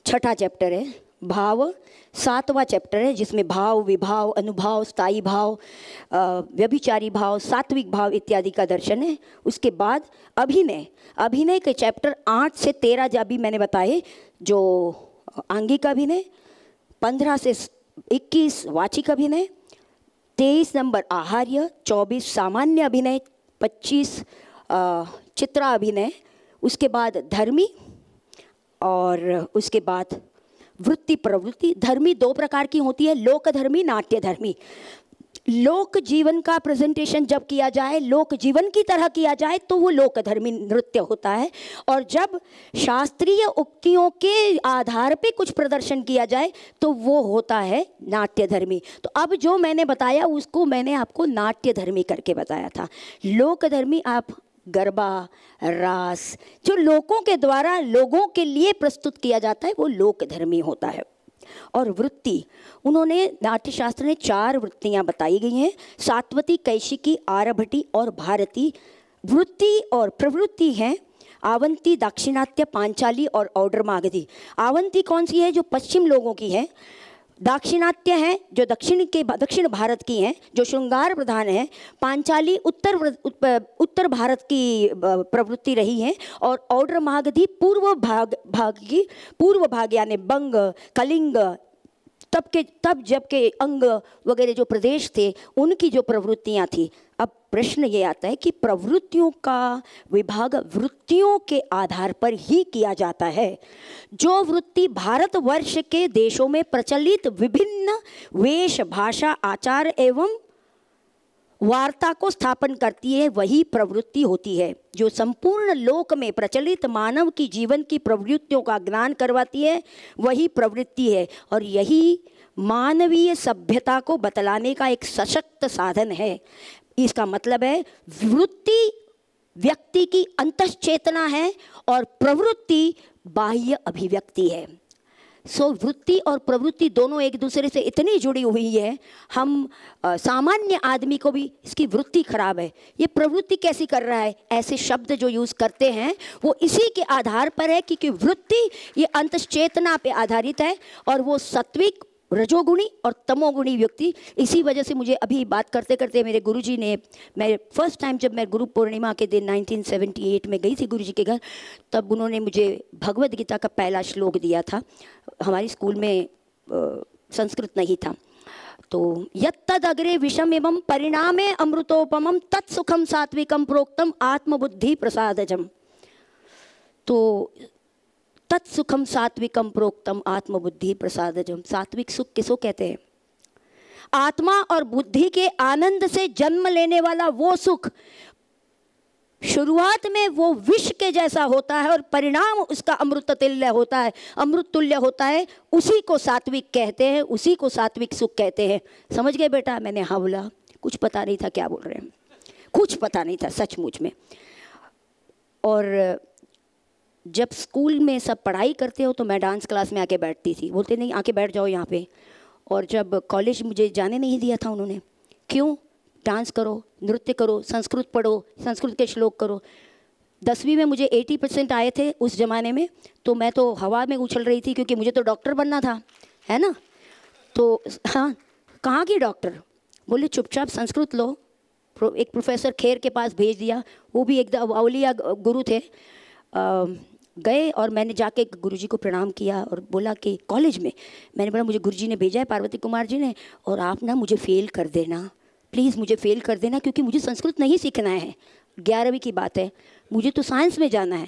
6ठा चैप्टर है। भाव 7वां चैप्टर है जिसमें भाव, विभाव, अनुभाव, स्थायी भाव, व्यभिचारी भाव, सात्विक भाव इत्यादि का दर्शन है। उसके बाद अभिनय के चैप्टर 8 से 13 जब भी मैंने बताए, जो आंगिक अभिनय, 15 से 21 वाचिक अभिनय, 23 नंबर आहार्य, 24 सामान्य अभिनय, 25 चित्रा अभिनय, उसके बाद धर्मी और उसके बाद वृत्ति प्रवृत्ति। धर्मी 2 प्रकार की होती है, लोक धर्मी, नाट्य धर्मी। लोक जीवन का प्रेजेंटेशन जब किया जाए, लोक जीवन की तरह किया जाए तो वो लोक धर्मी नृत्य होता है, और जब शास्त्रीय उक्तियों के आधार पे कुछ प्रदर्शन किया जाए तो वो होता है नाट्य धर्मी। तो अब जो मैंने बताया उसको मैंने आपको नाट्य धर्मी करके बताया था। लोक धर्मी आप गरबा, रास, जो लोगों के द्वारा लोगों के लिए प्रस्तुत किया जाता है वो लोक धर्मी होता है। और वृत्ति, उन्होंने नाट्यशास्त्र ने 4 वृत्तियां बताई गई हैं, सात्वती, कैशिकी, आरभटी और भारती। वृत्ति और प्रवृत्ति हैं आवंती, दाक्षिणात्य, पांचाली और औडरमागधी। आवंती कौन सी है? जो पश्चिम लोगों की है। दाक्षिणात्य हैं जो दक्षिण भारत की हैं, जो श्रृंगार प्रधान है। पांचाली उत्तर भारत की प्रवृत्ति रही है। और औडरमागधी पूर्व भाग यानी बंग, कलिंग, तब जबकि अंग वगैरह जो प्रदेश थे उनकी जो प्रवृत्तियां थी। अब प्रश्न ये आता है कि प्रवृत्तियों का विभाग वृत्तियों के आधार पर ही किया जाता है। जो वृत्ति भारतवर्ष के देशों में प्रचलित विभिन्न वेश, भाषा, आचार एवं वार्ता को स्थापन करती है वही प्रवृत्ति होती है। जो संपूर्ण लोक में प्रचलित मानव की जीवन की प्रवृत्तियों का ज्ञान करवाती है वही प्रवृत्ति है, और यही मानवीय सभ्यता को बतलाने का एक सशक्त साधन है। इसका मतलब है वृत्ति व्यक्ति की अंतश्चेतना है और प्रवृत्ति बाह्य अभिव्यक्ति है। सो वृत्ति और प्रवृत्ति दोनों एक दूसरे से इतनी जुड़ी हुई है, हम सामान्य आदमी को भी इसकी वृत्ति खराब है, ये प्रवृत्ति कैसी कर रहा है, ऐसे शब्द जो यूज़ करते हैं वो इसी के आधार पर है कि वृत्ति ये अंतश्चेतना पे आधारित है और वो सात्विक, रजोगुणी और तमोगुणी व्यक्ति। इसी वजह से मुझे अभी बात करते करते मेरे गुरुजी ने, मैं फर्स्ट टाइम जब मैं गुरु पूर्णिमा के दिन 1978 में गई थी गुरुजी के घर, तब उन्होंने मुझे भगवद गीता का पहला श्लोक दिया था। हमारी स्कूल में संस्कृत नहीं था, तो यत्तद अग्रे विषम एवं परिणामे अमृतोपमम तत्सुखम सात्विकम प्रोक्तम आत्मबुद्धि प्रसादजम। तो तत्सुखम सात्विकम प्रोक्तम आत्मबुद्धि प्रसादजम। सात्विक सुख किसको कहते हैं? आत्मा और बुद्धि के आनंद से जन्म लेने वाला वो सुख शुरुआत में वो विष के जैसा होता है और परिणाम उसका अमृत तुल्य होता है, अमृत तुल्य होता है, उसी को सात्विक कहते हैं, उसी को सात्विक सुख कहते हैं। समझ गए बेटा? मैंने हाँ बोला, कुछ पता नहीं था क्या बोल रहे हैं, कुछ पता नहीं था सचमुच में। और जब स्कूल में सब पढ़ाई करते हो तो मैं डांस क्लास में आके बैठती थी, बोलते नहीं आके बैठ जाओ यहाँ पे। और जब कॉलेज मुझे जाने नहीं दिया था उन्होंने, क्यों? डांस करो, नृत्य करो, संस्कृत पढ़ो, संस्कृत के श्लोक करो। 10वीं में मुझे 80% आए थे उस ज़माने में, तो मैं तो हवा में उछल रही थी क्योंकि मुझे तो डॉक्टर बनना था, है ना। तो हाँ, कहाँ की डॉक्टर? बोले चुपचाप संस्कृत लो। एक प्रोफेसर खेर के पास भेज दिया, वो भी एकदम अवलिया गुरु थे। गए और मैंने जाके गुरुजी को प्रणाम किया और बोला कि कॉलेज में मैंने बोला मुझे गुरुजी ने भेजा है, पार्वती कुमार जी ने, और आप ना मुझे फ़ेल कर देना, प्लीज़ मुझे फ़ेल कर देना, क्योंकि मुझे संस्कृत नहीं सीखना है। 11वीं की बात है, मुझे तो साइंस में जाना है।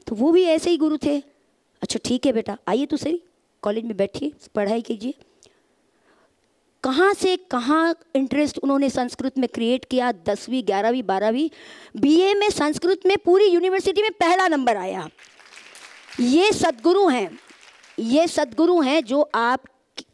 तो वो भी ऐसे ही गुरु थे। अच्छा ठीक है बेटा, आइए तो सही, कॉलेज में बैठिए, पढ़ाई कीजिए। कहाँ से कहाँ इंटरेस्ट उन्होंने संस्कृत में क्रिएट किया। 10वीं, 11वीं, 12वीं, बीए में संस्कृत में पूरी यूनिवर्सिटी में पहला नंबर आया। ये सद्गुरु हैं, ये सद्गुरु हैं जो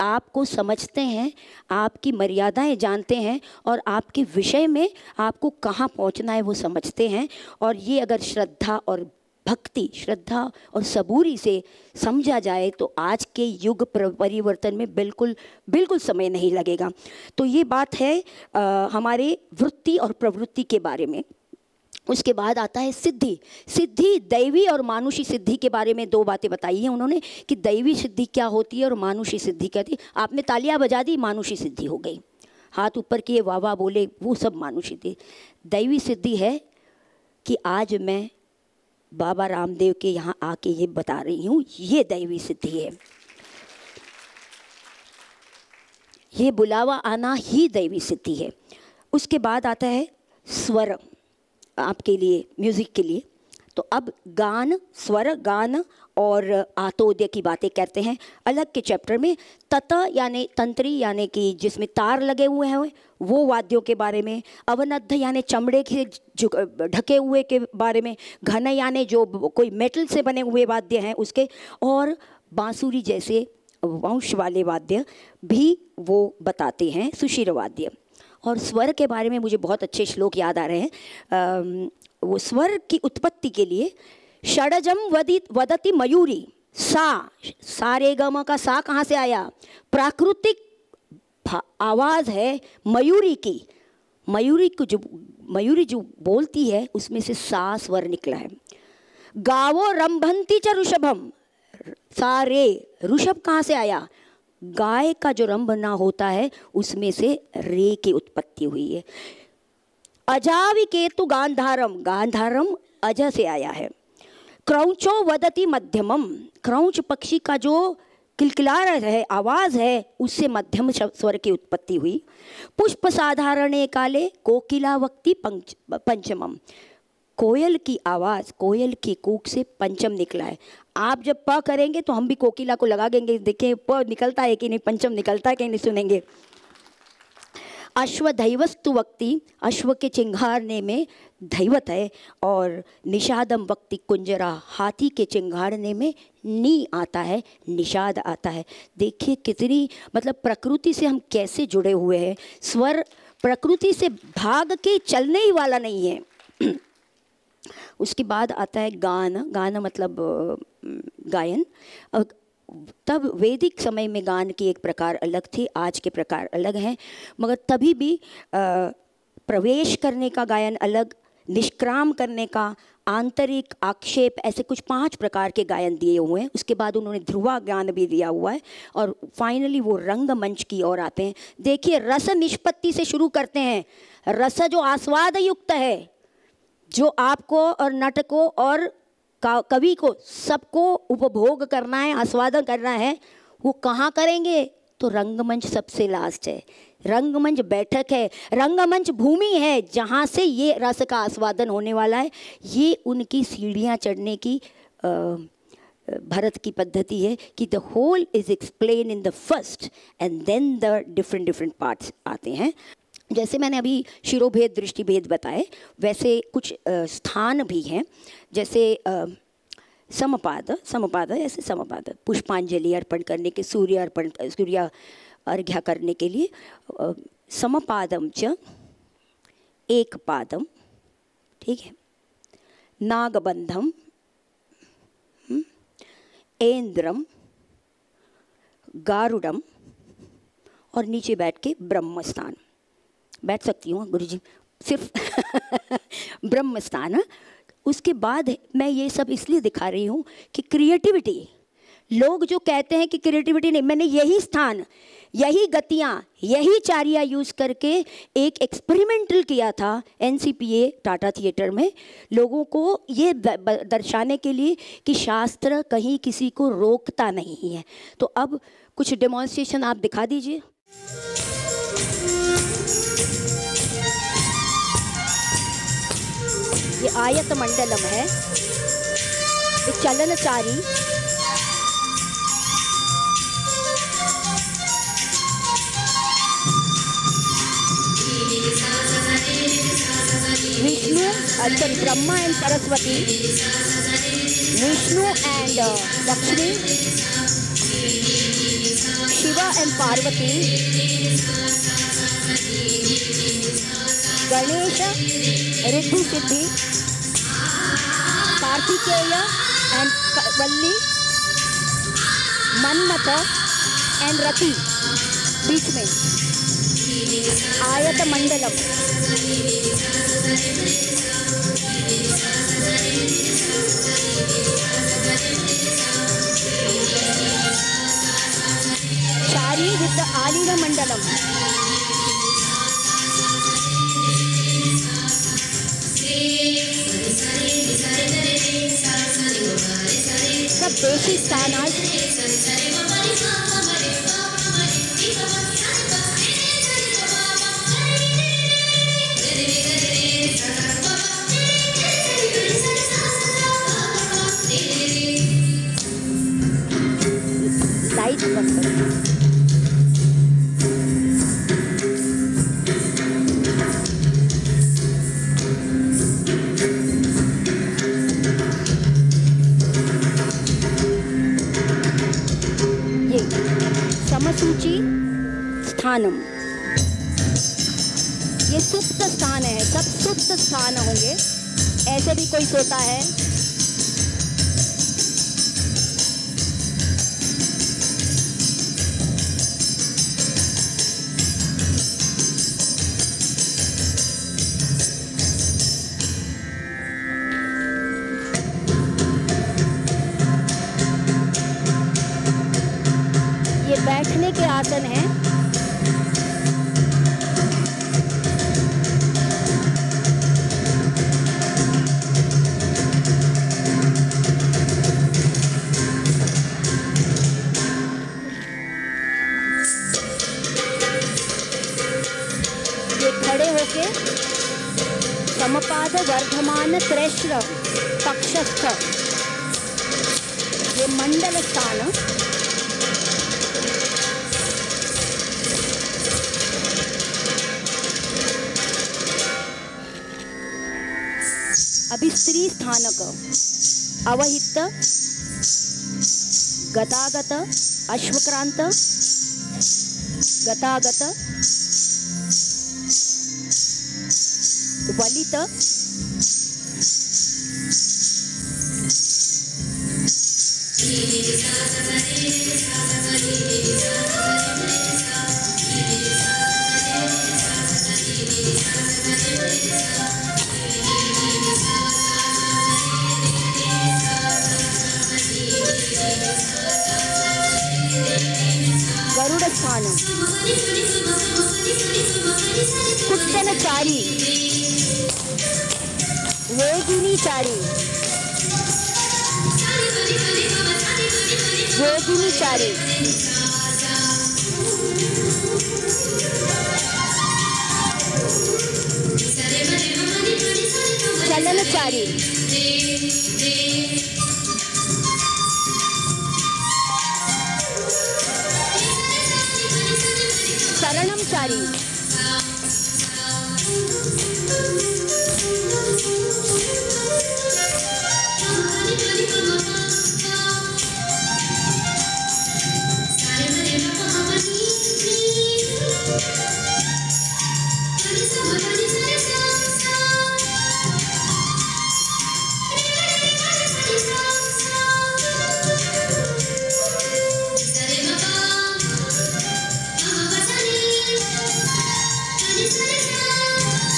आपको समझते हैं, आपकी मर्यादाएं जानते हैं और आपके विषय में आपको कहाँ पहुँचना है वो समझते हैं। और ये अगर श्रद्धा और भक्ति, श्रद्धा और सबूरी से समझा जाए तो आज के युग परिवर्तन में बिल्कुल बिल्कुल समय नहीं लगेगा। तो ये बात है हमारे वृत्ति और प्रवृत्ति के बारे में। उसके बाद आता है सिद्धि। सिद्धि दैवी और मानुषी सिद्धि के बारे में 2 बातें बताई हैं उन्होंने कि दैवी सिद्धि क्या होती है और मानुषी सिद्धि क्या होती है। आपने तालियां बजा दी, मानुषी सिद्धि हो गई, हाथ ऊपर किए, वाह वाह बोले, वो सब मानुषी थी। दैवी सिद्धि है कि आज मैं बाबा रामदेव के यहाँ आके ये बता रही हूँ, ये दैवी सिद्धि है। ये बुलावा आना ही दैवी सिद्धि है। उसके बाद आता है स्वर, आपके लिए म्यूज़िक के लिए। तो अब गान, स्वर, गान और आतोद्य की बातें करते हैं अलग के चैप्टर में। तत यानी तंत्री यानी कि जिसमें तार लगे हुए हैं वो वाद्यों के बारे में। अवनद्ध यानी चमड़े के ढके हुए के बारे में। घन यानी जो कोई मेटल से बने हुए वाद्य हैं उसके। और बांसुरी जैसे वंश वाले वाद्य भी वो बताते हैं, सुशिर वाद्य। और स्वर के बारे में मुझे बहुत अच्छे श्लोक याद आ रहे हैं। वो स्वर की उत्पत्ति के लिए षडजम वदति मयूरी, सारे गम का सा कहाँ से आया? प्राकृतिक आवाज़ है मयूरी की। मयूरी जो बोलती है उसमें से सा स्वर निकला है। गावो रंभंती च ऋषभम, सारे ऋषभ कहाँ से आया? गाय का जो रंभ ना होता है उसमें से रे की उत्पत्ति हुई है। अजावि केतु गांधारम, गांधारम अज से आया है। क्रौचो वदति मध्यमम, क्रौच पक्षी का जो किलकिला है आवाज़ है उससे मध्यम स्वर की उत्पत्ति हुई। पुष्प साधारणे काले कोकिला वक्ति पंचमम, कोयल की आवाज़, कोयल की कूक से पंचम निकला है। आप जब प करेंगे तो हम भी कोकिला को लगा देंगे, देखें प निकलता है कि नहीं, पंचम निकलता है कि नहीं, सुनेंगे। अश्व दैवस्तु वक्ति, अश्व के चिंघाड़ने में दैवत है। और निषादम वक्ति कुंजरा, हाथी के चिंघाड़ने में नी आता है, निषाद आता है। देखिए कितनी मतलब प्रकृति से हम कैसे जुड़े हुए हैं। स्वर प्रकृति से भाग के चलने ही वाला नहीं है। उसके बाद आता है गान, गान मतलब गायन। तब वैदिक समय में गान की एक प्रकार अलग थी, आज के प्रकार अलग हैं, मगर तभी भी प्रवेश करने का गायन अलग, निष्क्राम करने का, आंतरिक, आक्षेप, ऐसे कुछ 5 प्रकार के गायन दिए हुए हैं। उसके बाद उन्होंने ध्रुवा गान भी दिया हुआ है और फाइनली वो रंगमंच की ओर आते हैं। देखिए, रस निष्पत्ति से शुरू करते हैं। रस जो आस्वाद युक्त है, जो आपको और नट को और कवि को सबको उपभोग करना है, आस्वादन करना है, वो कहाँ करेंगे? तो रंगमंच सबसे लास्ट है। रंगमंच बैठक है, रंगमंच भूमि है जहाँ से ये रस का आस्वादन होने वाला है। ये उनकी सीढ़ियाँ चढ़ने की भरत की पद्धति है कि the whole is explain in the first and then the different parts आते हैं। जैसे मैंने अभी शिरोभेद, दृष्टिभेद बताए, वैसे कुछ स्थान भी हैं, जैसे समपाद ऐसे समपाद, पुष्पांजलि अर्पण करने के, सूर्य अर्घ्य करने के लिए समपादम च एक पादम, ठीक है, नागबंधम, ऐन्द्रम, गारुडम, और नीचे बैठ के ब्रह्मस्थान। बैठ सकती हूँ गुरुजी, सिर्फ ब्रह्मस्थान। उसके बाद मैं ये सब इसलिए दिखा रही हूँ कि क्रिएटिविटी, लोग जो कहते हैं कि क्रिएटिविटी नहीं, मैंने यही स्थान, यही गतियाँ, यही चारिया यूज़ करके एक एक्सपेरिमेंटल किया था NCPA टाटा थिएटर में, लोगों को ये दर्शाने के लिए कि शास्त्र कहीं किसी को रोकता नहीं है। तो अब कुछ डेमोन्स्ट्रेशन आप दिखा दीजिए। ये आयत मंडलम है, ये चलनचारी, विष्णु, अच्छा Brahma and Saraswati, Vishnu and Lakshmi, Shiva and Parvati, Ganesh, Riddhi Siddhi, Kartikeya and Valli, Manmatha and Rati, बीच में आयत मंडलम। चारी विद आलीन मंडलम। सब देशी स्थान लाइट बंद करो। ये समसूची स्थानम, ये सुप्त स्थान है, सब सुप्त स्थान होंगे। ऐसे भी कोई सोता है, ये बैठने के आसन हैं। ये खड़े होके समपाद वर्धमान त्रैश्र पक्षस्थ, ये मंडल स्थान। अभी स्त्री स्थानक, अवहित, गतागत, अश्वक्रांत, गतागत, वलित, गरुड़ स्थान, कुट्टनचारी, वेगिनीचारी, वेगिनीचारी, चलनचारी, शरणमचारी,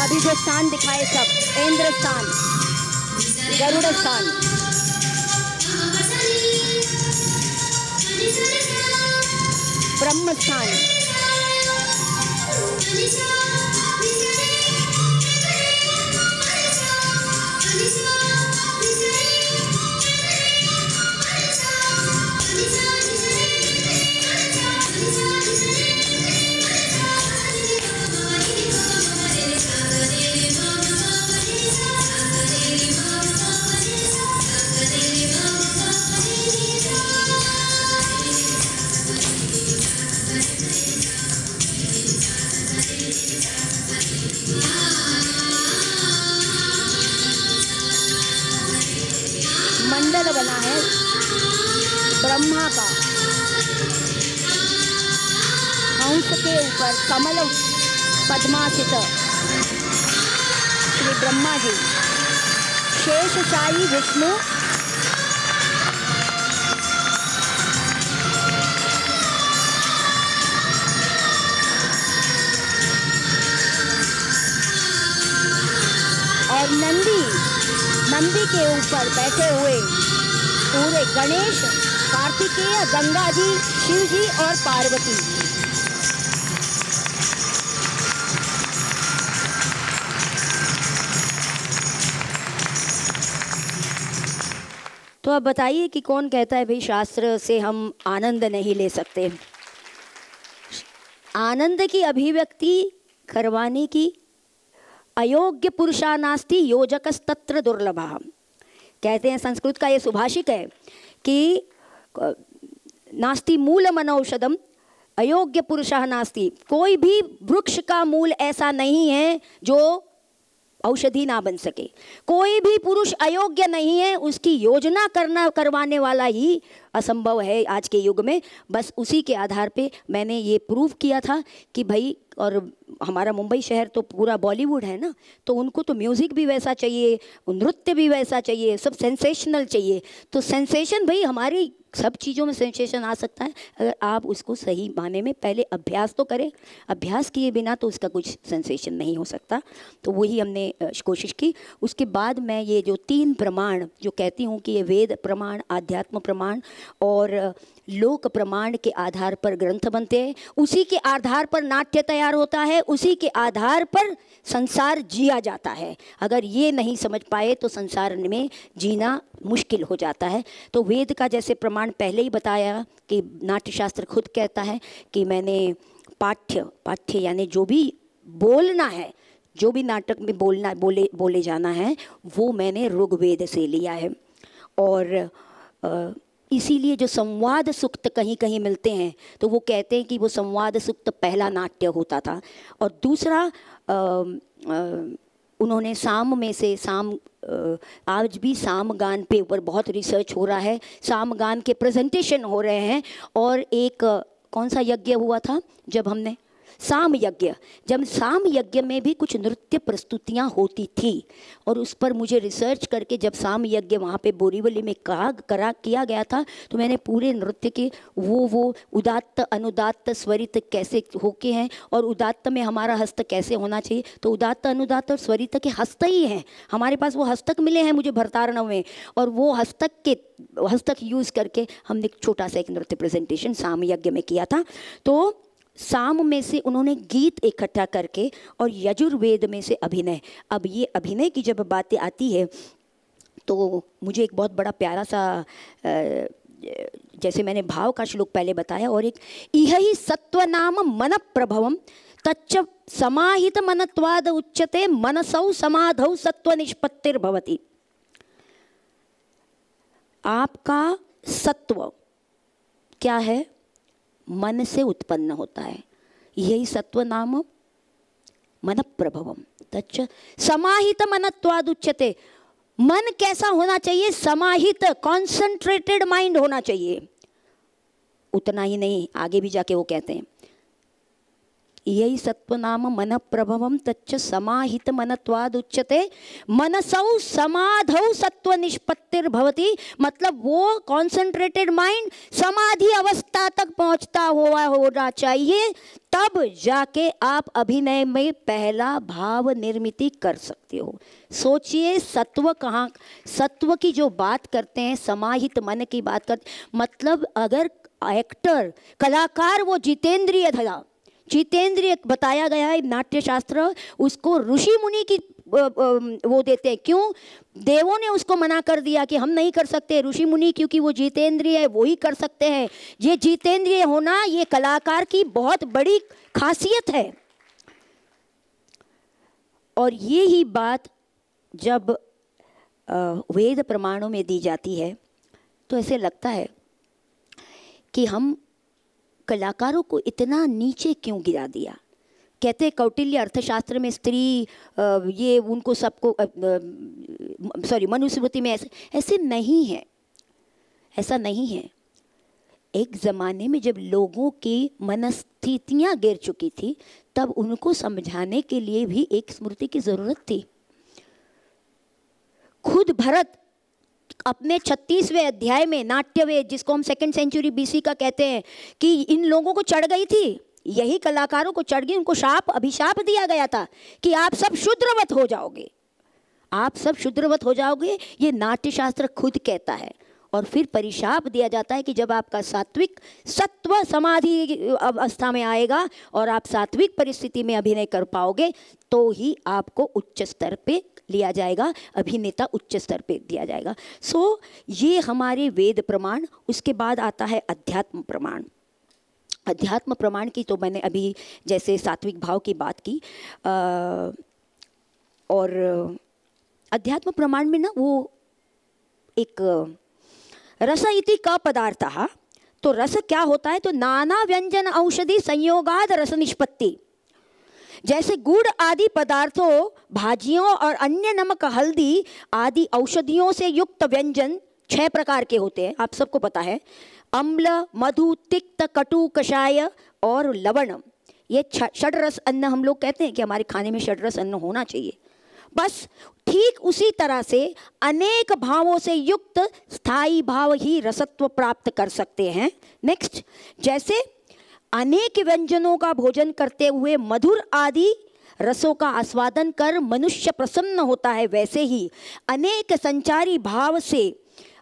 अभी जो स्थान दिखाए सब, इंद्र स्थान, गरुड़ स्थान, ब्रह्म स्थान, मंडल बना है ब्रह्मा का, हंस के ऊपर कमल पद्मासित श्री ब्रह्मा जी, शेषशायी विष्णु, और नंदी के ऊपर बैठे हुए पूरे गणेश, कार्तिकेय, गंगा जी, शिव जी और पार्वती। तो अब बताइए कि कौन कहता है भाई शास्त्र से हम आनंद नहीं ले सकते। आनंद की अभिव्यक्ति करवाने की अयोग्य पुरुषा नास्ति योजकस्तत्र दुर्लभः। कहते हैं, संस्कृत का ये सुभाषिक है कि नास्ति मूलमनौषधम अयोग्य पुरुषः नास्ति। कोई भी वृक्ष का मूल ऐसा नहीं है जो औषधि ना बन सके। कोई भी पुरुष अयोग्य नहीं है, उसकी योजना करवाने वाला ही असंभव है आज के युग में। बस उसी के आधार पे मैंने ये प्रूव किया था कि भाई, और हमारा मुंबई शहर तो पूरा बॉलीवुड है ना, तो उनको तो म्यूज़िक भी वैसा चाहिए, नृत्य भी वैसा चाहिए, सब सेंसेशनल चाहिए। तो सेंसेशन भाई, हमारी सब चीज़ों में सेंसेशन आ सकता है अगर आप उसको सही माने में पहले अभ्यास तो करें। अभ्यास किए बिना तो उसका कुछ सेंसेशन नहीं हो सकता। तो वही हमने कोशिश की। उसके बाद मैं ये जो 3 प्रमाण जो कहती हूँ कि ये वेद प्रमाण, आध्यात्म प्रमाण और लोक प्रमाण के आधार पर ग्रंथ बनते हैं, उसी के आधार पर नाट्य तैयार होता है, उसी के आधार पर संसार जिया जाता है। अगर ये नहीं समझ पाए तो संसार में जीना मुश्किल हो जाता है। तो वेद का जैसे प्रमाण पहले ही बताया कि नाट्यशास्त्र खुद कहता है कि मैंने पाठ्य यानी जो भी बोलना है, जो भी नाटक में बोले जाना है, वो मैंने ऋग्वेद से लिया है। और इसीलिए जो संवाद सूक्त कहीं कहीं मिलते हैं तो वो कहते हैं कि वो संवाद सूक्त पहला नाट्य होता था। और दूसरा उन्होंने साम में से आज भी सामगान पे ऊपर बहुत रिसर्च हो रहा है, सामगान के प्रेजेंटेशन हो रहे हैं। और एक कौन सा यज्ञ हुआ था जब हमने साम यज्ञ, जब साम यज्ञ में भी कुछ नृत्य प्रस्तुतियाँ होती थी और उस पर मुझे रिसर्च करके जब साम यज्ञ वहाँ पे बोरीवली में किया गया था तो मैंने पूरे नृत्य के वो उदात्त अनुदात्त स्वरित कैसे होके हैं और उदात्त में हमारा हस्त कैसे होना चाहिए, तो उदात्त अनुदात्त और स्वरित के हस्त ही हैं हमारे पास, वो हस्तक मिले हैं मुझे भरतारणव में, और वो हस्तक यूज़ करके हमने एक छोटा सा एक नृत्य प्रेजेंटेशन साम यज्ञ में किया था। तो साम में से उन्होंने गीत इकट्ठा करके और यजुर्वेद में से अभिनय। अब ये अभिनय की जब बातें आती है तो मुझे एक बहुत बड़ा प्यारा सा जैसे मैंने भाव का श्लोक पहले बताया, और एक इह ही सत्व नाम मन प्रभवम तच्च समाहित मनत्वाद उच्यते मनसौ समाधौ सत्व निष्पत्तिर्भवति। आपका सत्व क्या है? मन से उत्पन्न होता है, यही सत्व नाम मन प्रभवम तच्च समाहित मनत्वाद उच्यते। मन कैसा होना चाहिए? समाहित, कॉन्सेंट्रेटेड माइंड होना चाहिए। उतना ही नहीं, आगे भी जाके वो कहते हैं यही सत्व नाम मन प्रभवम तच्च समाहित मनत्वाद उच्यते मनसौ समाधौ सत्व निष्पत्तिर्भवति। मतलब वो कॉन्सेंट्रेटेड माइंड समाधि अवस्था तक पहुंचता हुआ होना चाहिए, तब जाके आप अभिनय में पहला भाव निर्मित कर सकते हो। सोचिए सत्व कहाँ, सत्व की जो बात करते हैं, समाहित मन की बात करते, मतलब अगर एक्टर कलाकार वो जितेंद्रिय था, जितेंद्रिय बताया गया है नाट्यशास्त्र, उसको ऋषि मुनि की वो देते हैं। क्यों? देवों ने उसको मना कर दिया कि हम नहीं कर सकते, ऋषि मुनि क्योंकि वो जितेंद्रिय है वो ही कर सकते हैं। ये जितेंद्रिय होना ये कलाकार की बहुत बड़ी खासियत है। और ये ही बात जब वेद प्रमाणों में दी जाती है तो ऐसे लगता है कि हम कलाकारों को इतना नीचे क्यों गिरा दिया। कहते हैं कौटिल्य अर्थशास्त्र में स्त्री ये उनको सबको मनुस्मृति में ऐसे नहीं है, ऐसा नहीं है। एक ज़माने में जब लोगों की मनस्थितियाँ गिर चुकी थी तब उनको समझाने के लिए भी एक स्मृति की ज़रूरत थी। खुद भरत अपने 36वें अध्याय में नाट्यवेद, जिसको हम 2nd सेंचुरी BC का कहते हैं, कि इन लोगों को चढ़ गई थी, यही कलाकारों को चढ़ गई, उनको अभिशाप दिया गया था कि आप सब शूद्रवत हो जाओगे, आप सब शूद्रवत हो जाओगे। ये नाट्यशास्त्र खुद कहता है। और फिर परिशाप दिया जाता है कि जब आपका सात्विक सत्व समाधि अवस्था में आएगा और आप सात्विक परिस्थिति में अभिनय कर पाओगे तो ही आपको उच्च स्तर पे लिया जाएगा, अभिनेता उच्च स्तर पे दिया जाएगा। सो ये हमारे वेद प्रमाण। उसके बाद आता है अध्यात्म प्रमाण। अध्यात्म प्रमाण की तो मैंने अभी जैसे सात्विक भाव की बात की, और अध्यात्म प्रमाण में ना वो एक रस इति क पदार्थः, तो रस क्या होता है? तो नाना व्यंजन औषधि संयोगाद रस निष्पत्ति। जैसे गुड़ आदि पदार्थों, भाजियों और अन्य नमक, हल्दी आदि औषधियों से युक्त व्यंजन 6 प्रकार के होते हैं, आप सबको पता है। अम्ल, मधु, तिक्त, कटु, कषाय और लवण। ये षड्रस अन्न हम लोग कहते हैं कि हमारे खाने में षड्रस अन्न होना चाहिए। बस ठीक उसी तरह से अनेक भावों से युक्त स्थायी भाव ही रसत्व प्राप्त कर सकते हैं। नेक्स्ट, जैसे अनेक व्यंजनों का भोजन करते हुए मधुर आदि रसों का आस्वादन कर मनुष्य प्रसन्न होता है, वैसे ही अनेक संचारी भाव से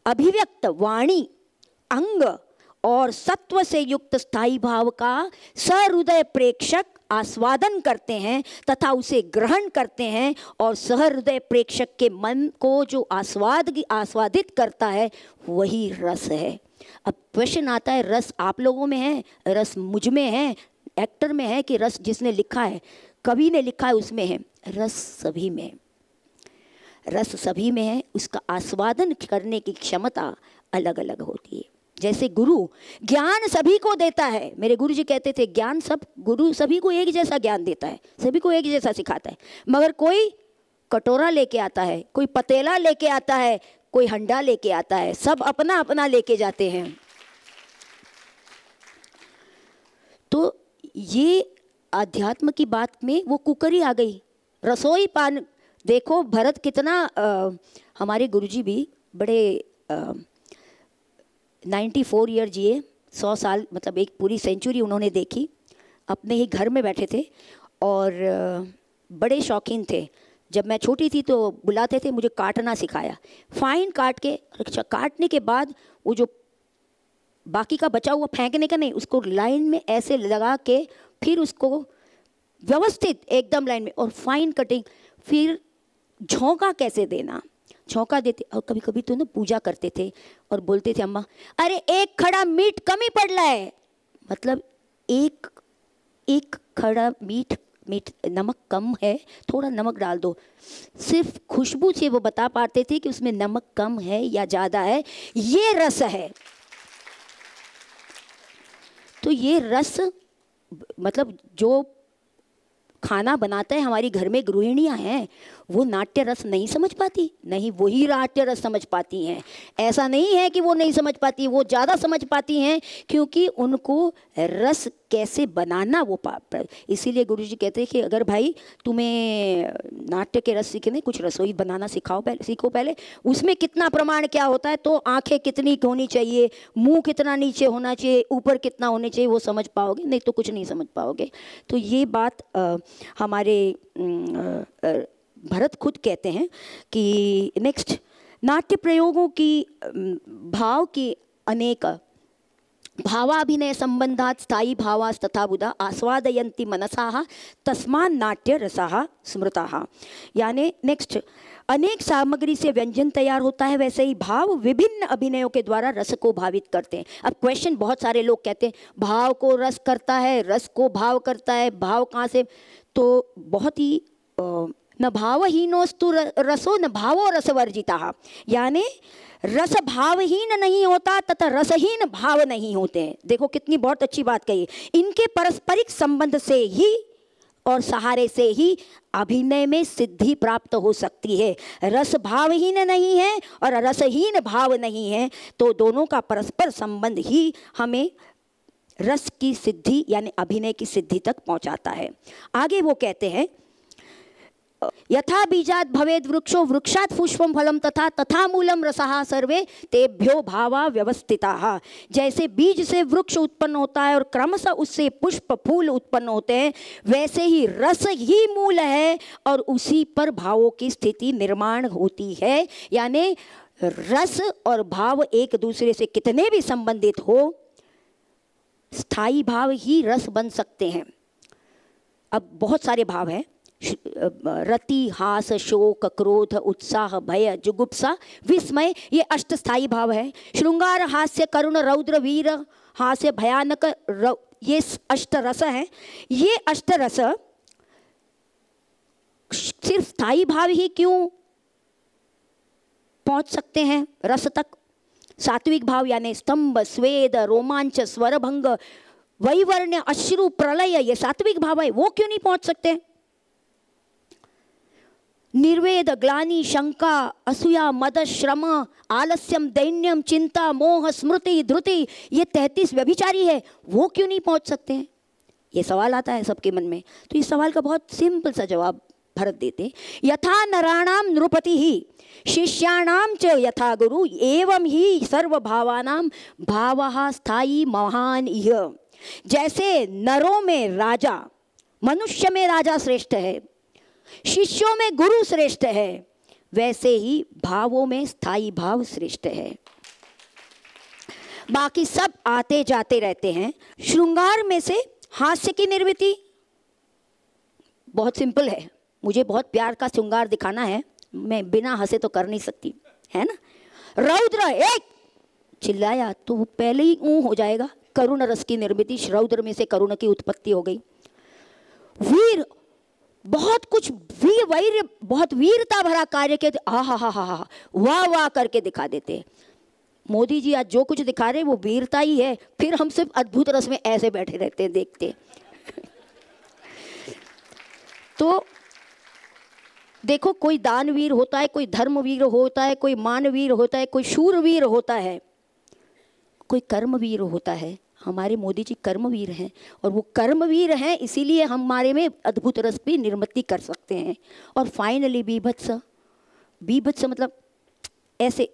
अभिव्यक्त वाणी, अंग और सत्व से युक्त स्थायी भाव का सहृदय प्रेक्षक आस्वादन करते हैं तथा उसे ग्रहण करते हैं, और सहृदय प्रेक्षक के मन को जो आस्वादित करता है वही रस है। अब क्वेश्चन आता है, रस आप लोगों में है, रस मुझ में है, एक्टर में है, कि रस जिसने लिखा है, कवि ने लिखा है उसमें है? रस सभी में, रस सभी में है। उसका आस्वादन करने की क्षमता अलग अलग होती है। जैसे गुरु ज्ञान सभी को देता है, मेरे गुरु जी कहते थे ज्ञान गुरु सभी को एक जैसा ज्ञान देता है, सभी को एक जैसा सिखाता है, मगर कोई कटोरा लेके आता है, कोई पतेला लेके आता है, कोई हंडा लेके आता है, सब अपना अपना लेके जाते हैं। तो ये आध्यात्म की बात में वो कुकरी आ गई, रसोई पान। देखो भरत कितना हमारे गुरुजी भी बड़े 94 ईयर जिए, 100 साल, मतलब एक पूरी सेंचुरी उन्होंने देखी। अपने ही घर में बैठे थे और बड़े शौकीन थे। जब मैं छोटी थी तो बुलाते थे, मुझे काटना सिखाया। फाइन काट के, काटने के बाद वो जो बाकी का बचा हुआ फेंकने का नहीं, उसको लाइन में ऐसे लगा के फिर उसको व्यवस्थित एकदम लाइन में, और फाइन कटिंग, फिर झोंका कैसे देना, झोंका देते। और कभी कभी तो ना पूजा करते थे और बोलते थे अम्मा अरे एक खड़ा मीट कमी पड़ रहा है, मतलब एक खड़ा मीट नमक कम है, थोड़ा नमक डाल दो। सिर्फ खुशबू से वो बता पाते थे कि उसमें नमक कम है या ज़्यादा है। ये रस है। तो ये रस मतलब जो खाना बनाता है, हमारी घर में गृहिणियाँ हैं, वो नाट्य रस नहीं समझ पाती, नहीं वही नाट्य रस समझ पाती हैं। ऐसा नहीं है कि वो नहीं समझ पाती, वो ज़्यादा समझ पाती हैं, क्योंकि उनको रस कैसे बनाना वो इसीलिए गुरुजी कहते हैं कि अगर भाई तुम्हें नाट्य के रस सीखने, कुछ रसोई बनाना सीखो पहले। उसमें कितना प्रमाण क्या होता है, तो आंखें कितनी होनी चाहिए, मुंह कितना नीचे होना चाहिए, ऊपर कितना होना चाहिए, वो समझ पाओगे, नहीं तो कुछ नहीं समझ पाओगे। तो ये बात हमारे भरत खुद कहते हैं कि नेक्स्ट, नाट्य प्रयोगों की भाव की अनेक भावाभिनय संबंधात स्थायी भावास्तथा बुधा आस्वादयन्ति मनसाः तस्मान् नाट्य रसाः स्मृताः। यानी नेक्स्ट, अनेक सामग्री से व्यंजन तैयार होता है, वैसे ही भाव विभिन्न अभिनयों के द्वारा रस को भावित करते हैं। अब क्वेश्चन, बहुत सारे लोग कहते हैं भाव को रस करता है, रस को भाव करता है, भाव कहाँ से? तो बहुत ही न भावहीनोस्तु रसो न भावो रसवर्जिता, यानी रस भावहीन नहीं होता तथा रसहीन भाव नहीं होते हैं। देखो कितनी बहुत अच्छी बात कही। इनके पारस्परिक संबंध से ही और सहारे से ही अभिनय में सिद्धि प्राप्त हो सकती है। रस भावहीन नहीं है और रसहीन भाव नहीं है, तो दोनों का परस्पर संबंध ही हमें रस की सिद्धि यानी अभिनय की सिद्धि तक पहुंचाता है। आगे वो कहते हैं, यथा बीजात भवेद वृक्षो वृक्षात पुष्पम फलम तथा मूलम रसः सर्वे तेभ्यो भावा व्यवस्थिताः। जैसे बीज से वृक्ष उत्पन्न होता है और क्रमशः उससे पुष्प फूल उत्पन्न होते हैं, वैसे ही रस ही मूल है और उसी पर भावों की स्थिति निर्माण होती है। यानी रस और भाव एक दूसरे से कितने भी संबंधित हो, स्थायी भाव ही रस बन सकते हैं। अब बहुत सारे भाव हैं, रति, हास, शोक, क्रोध, उत्साह, भय, जुगुप्सा, विस्मय, ये अष्टस्थायी भाव है। श्रृंगार, हास्य, करुण, रौद्र, वीर, हास्य, भयानक, ये अष्टरस हैं। ये अष्टरस सिर्फ स्थायी भाव ही क्यों पहुंच सकते हैं रस तक? सात्विक भाव यानी स्तंभ, स्वेद, रोमांच, स्वरभंग, वैवर्ण्य, अश्रु, प्रलय, ये सात्विक भाव है, वो क्यों नहीं पहुंच सकते? निर्वेद, ग्लानि, शंका, असूया, मद, श्रम, आलस्यम, दैन्यम, चिंता, मोह, स्मृति, धृति, ये 33 व्यभिचारी है, वो क्यों नहीं पहुंच सकते हैं? ये सवाल आता है सबके मन में। तो इस सवाल का बहुत सिंपल सा जवाब भरत देते, यथा नराणाम नृपति ही शिष्याणाम च यथा गुरु एवं ही सर्वभावानाम भावः स्थायी महान इह। जैसे नरों में राजा, मनुष्य में राजा श्रेष्ठ है, शिष्यों में गुरु श्रेष्ठ है, वैसे ही भावों में स्थायी भाव श्रेष्ठ है। बाकी सब आते जाते रहते हैं। श्रृंगार में से हास्य की निर्वृत्ति बहुत सिंपल है। मुझे बहुत प्यार का श्रृंगार दिखाना है, मैं बिना हंसे तो कर नहीं सकती, है ना। रौद्र, एक चिल्लाया तो वो पहले ही ऊँ हो जाएगा। करुण रस की निर्मिति, रौद्र में से करुण की उत्पत्ति हो गई। वीर, बहुत कुछ वीर, बहुत वीरता भरा कार्य के हा वाह वाह करके दिखा देते हैं। मोदी जी आज जो कुछ दिखा रहे हैं वो वीरता ही है, फिर हम सिर्फ अद्भुत रस में ऐसे बैठे रहते हैं देखते। तो देखो, कोई दानवीर होता है, कोई धर्मवीर होता है, कोई मानवीर होता है, कोई शूरवीर होता है, कोई कर्मवीर होता है। हमारे मोदी जी कर्मवीर हैं, और वो कर्मवीर हैं इसीलिए हमारे में अद्भुत रस की निर्मित कर सकते हैं। और फाइनली बीभत्स, बीभत्स मतलब ऐसे,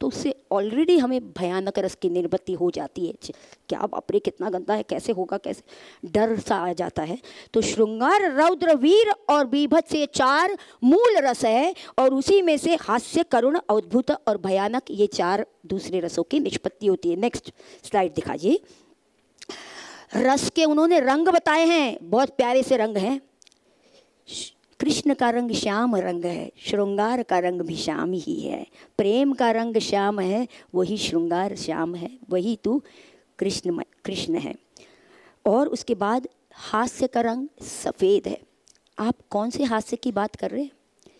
तो उससे ऑलरेडी हमें भयानक रस की निर्मित हो जाती है। क्या बाप रे कितना गंदा है, कैसे होगा, कैसे डर सा आ जाता है। तो श्रृंगार, रौद्र, वीर और बीभत्स ये 4 मूल रस है, और उसी में से हास्य, करुण, अद्भुत और भयानक ये 4 दूसरे रसों की निष्पत्ति होती है। नेक्स्ट स्लाइड दिखाइए। रस के उन्होंने रंग बताए हैं, बहुत प्यारे से रंग हैं। कृष्ण का रंग श्याम रंग है, श्रृंगार का रंग भी श्याम ही है। प्रेम का रंग श्याम है, वही श्रृंगार श्याम है, वही तू कृष्ण है। और उसके बाद हास्य का रंग सफ़ेद है। आप कौन से हास्य की बात कर रहे हैं?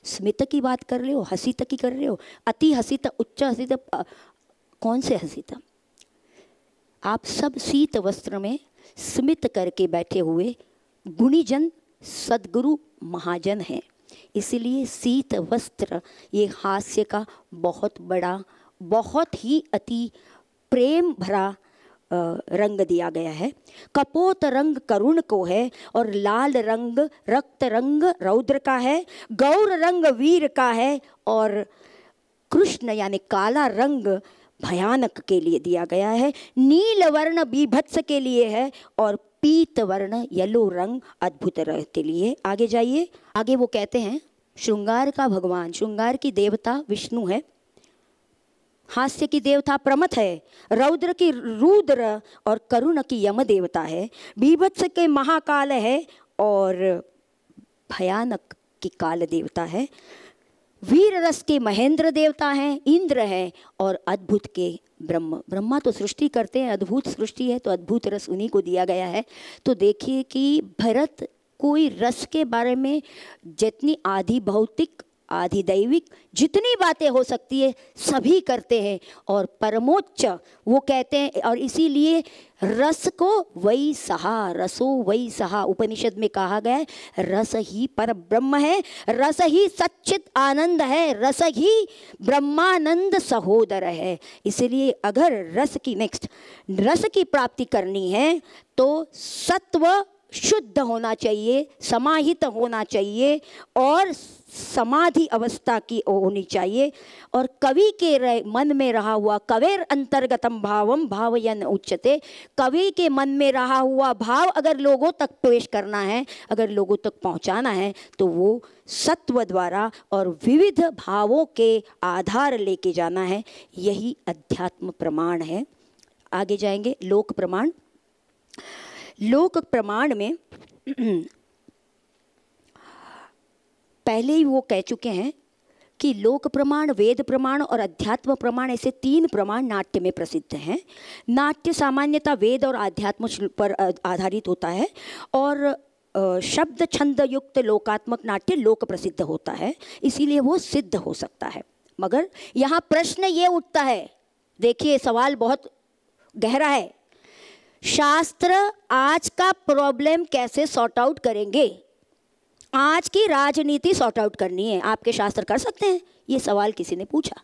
स्मित की बात कर रहे हो, हसीत की कर रहे हो, अति हसीत, उच्च हसीत, कौन से हसीत? आप सब शीत वस्त्र में स्मित करके बैठे हुए गुणीजन सद्गुरु महाजन हैं, इसलिए शीत वस्त्र ये हास्य का बहुत बड़ा, बहुत ही अति प्रेम भरा रंग दिया गया है। कपोत रंग करुण को है, और लाल रंग रक्त रंग रौद्र का है, गौर रंग वीर का है, और कृष्ण यानी काला रंग भयानक के लिए दिया गया है। नील वर्ण बीभत्स के लिए है, और पीत वर्ण येलो रंग अद्भुत रंग के लिए। आगे जाइए। आगे वो कहते हैं श्रृंगार का भगवान, श्रृंगार की देवता विष्णु है, हास्य की देवता प्रमथ है, रौद्र की रुद्र और करुण की यम देवता है, बीभत्स के महाकाल है, और भयानक की काल देवता है, वीर रस के महेंद्र देवता हैं, इंद्र हैं, और अद्भुत के ब्रह्म। ब्रह्मा तो सृष्टि करते हैं, अद्भुत सृष्टि है, तो अद्भुत रस उन्हीं को दिया गया है। तो देखिए कि भरत कोई रस के बारे में जितनी आधि भौतिक आधि दैविक जितनी बातें हो सकती है सभी करते हैं, और परमोच्च वो कहते हैं, और इसीलिए रस को वही सहा, रसो वही सहा उपनिषद में कहा गया है। रस ही पर ब्रह्म है, रस ही सच्चित आनंद है, रस ही ब्रह्मानंद सहोदर है। इसलिए अगर रस की प्राप्ति करनी है तो सत्व शुद्ध होना चाहिए, समाहित होना चाहिए, और समाधि अवस्था की होनी चाहिए। और कवि के मन में रहा हुआ, कवेर अंतर्गतम भावम भावयन उच्यते, कवि के मन में रहा हुआ भाव अगर लोगों तक पेश करना है, अगर लोगों तक पहुंचाना है, तो वो सत्व द्वारा और विविध भावों के आधार लेके जाना है। यही अध्यात्म प्रमाण है। आगे जाएंगे। लोक प्रमाण। लोक प्रमाण में पहले ही वो कह चुके हैं कि लोक प्रमाण, वेद प्रमाण और अध्यात्म प्रमाण, ऐसे 3 प्रमाण नाट्य में प्रसिद्ध हैं। नाट्य सामान्यतः वेद और अध्यात्म पर आधारित होता है, और शब्द छंद युक्त लोकात्मक नाट्य लोक प्रसिद्ध होता है, इसीलिए वो सिद्ध हो सकता है। मगर यहाँ प्रश्न ये उठता है, देखिए सवाल बहुत गहरा है, शास्त्र आज का प्रॉब्लम कैसे सॉर्ट आउट करेंगे? आज की राजनीति सॉर्ट आउट करनी है, आपके शास्त्र कर सकते हैं? ये सवाल किसी ने पूछा,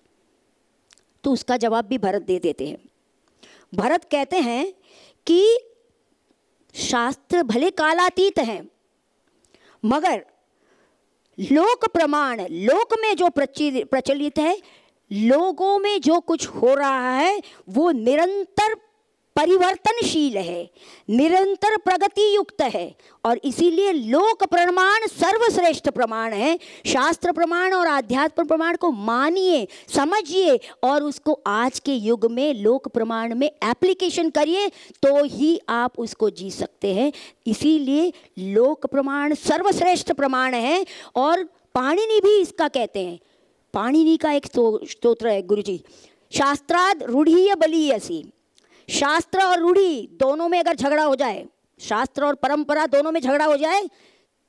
तो उसका जवाब भी भरत दे देते हैं। भरत कहते हैं कि शास्त्र भले कालातीत हैं, मगर लोक प्रमाण, लोक में जो प्रचलित है, लोगों में जो कुछ हो रहा है वो निरंतर परिवर्तनशील है, निरंतर प्रगति युक्त है, और इसीलिए लोक प्रमाण सर्वश्रेष्ठ प्रमाण है। शास्त्र प्रमाण और आध्यात्म प्रमाण को मानिए, समझिए, और उसको आज के युग में लोक प्रमाण में एप्लीकेशन करिए, तो ही आप उसको जी सकते हैं। इसीलिए लोक प्रमाण सर्वश्रेष्ठ प्रमाण है, और पाणिनि भी इसका कहते हैं। पाणिनि का एक स्तोत्र है गुरुजी, शास्त्राद रूढ़ीय बलीयसी। शास्त्र और रूढ़ी दोनों में अगर झगड़ा हो जाए, शास्त्र और परंपरा दोनों में झगड़ा हो जाए,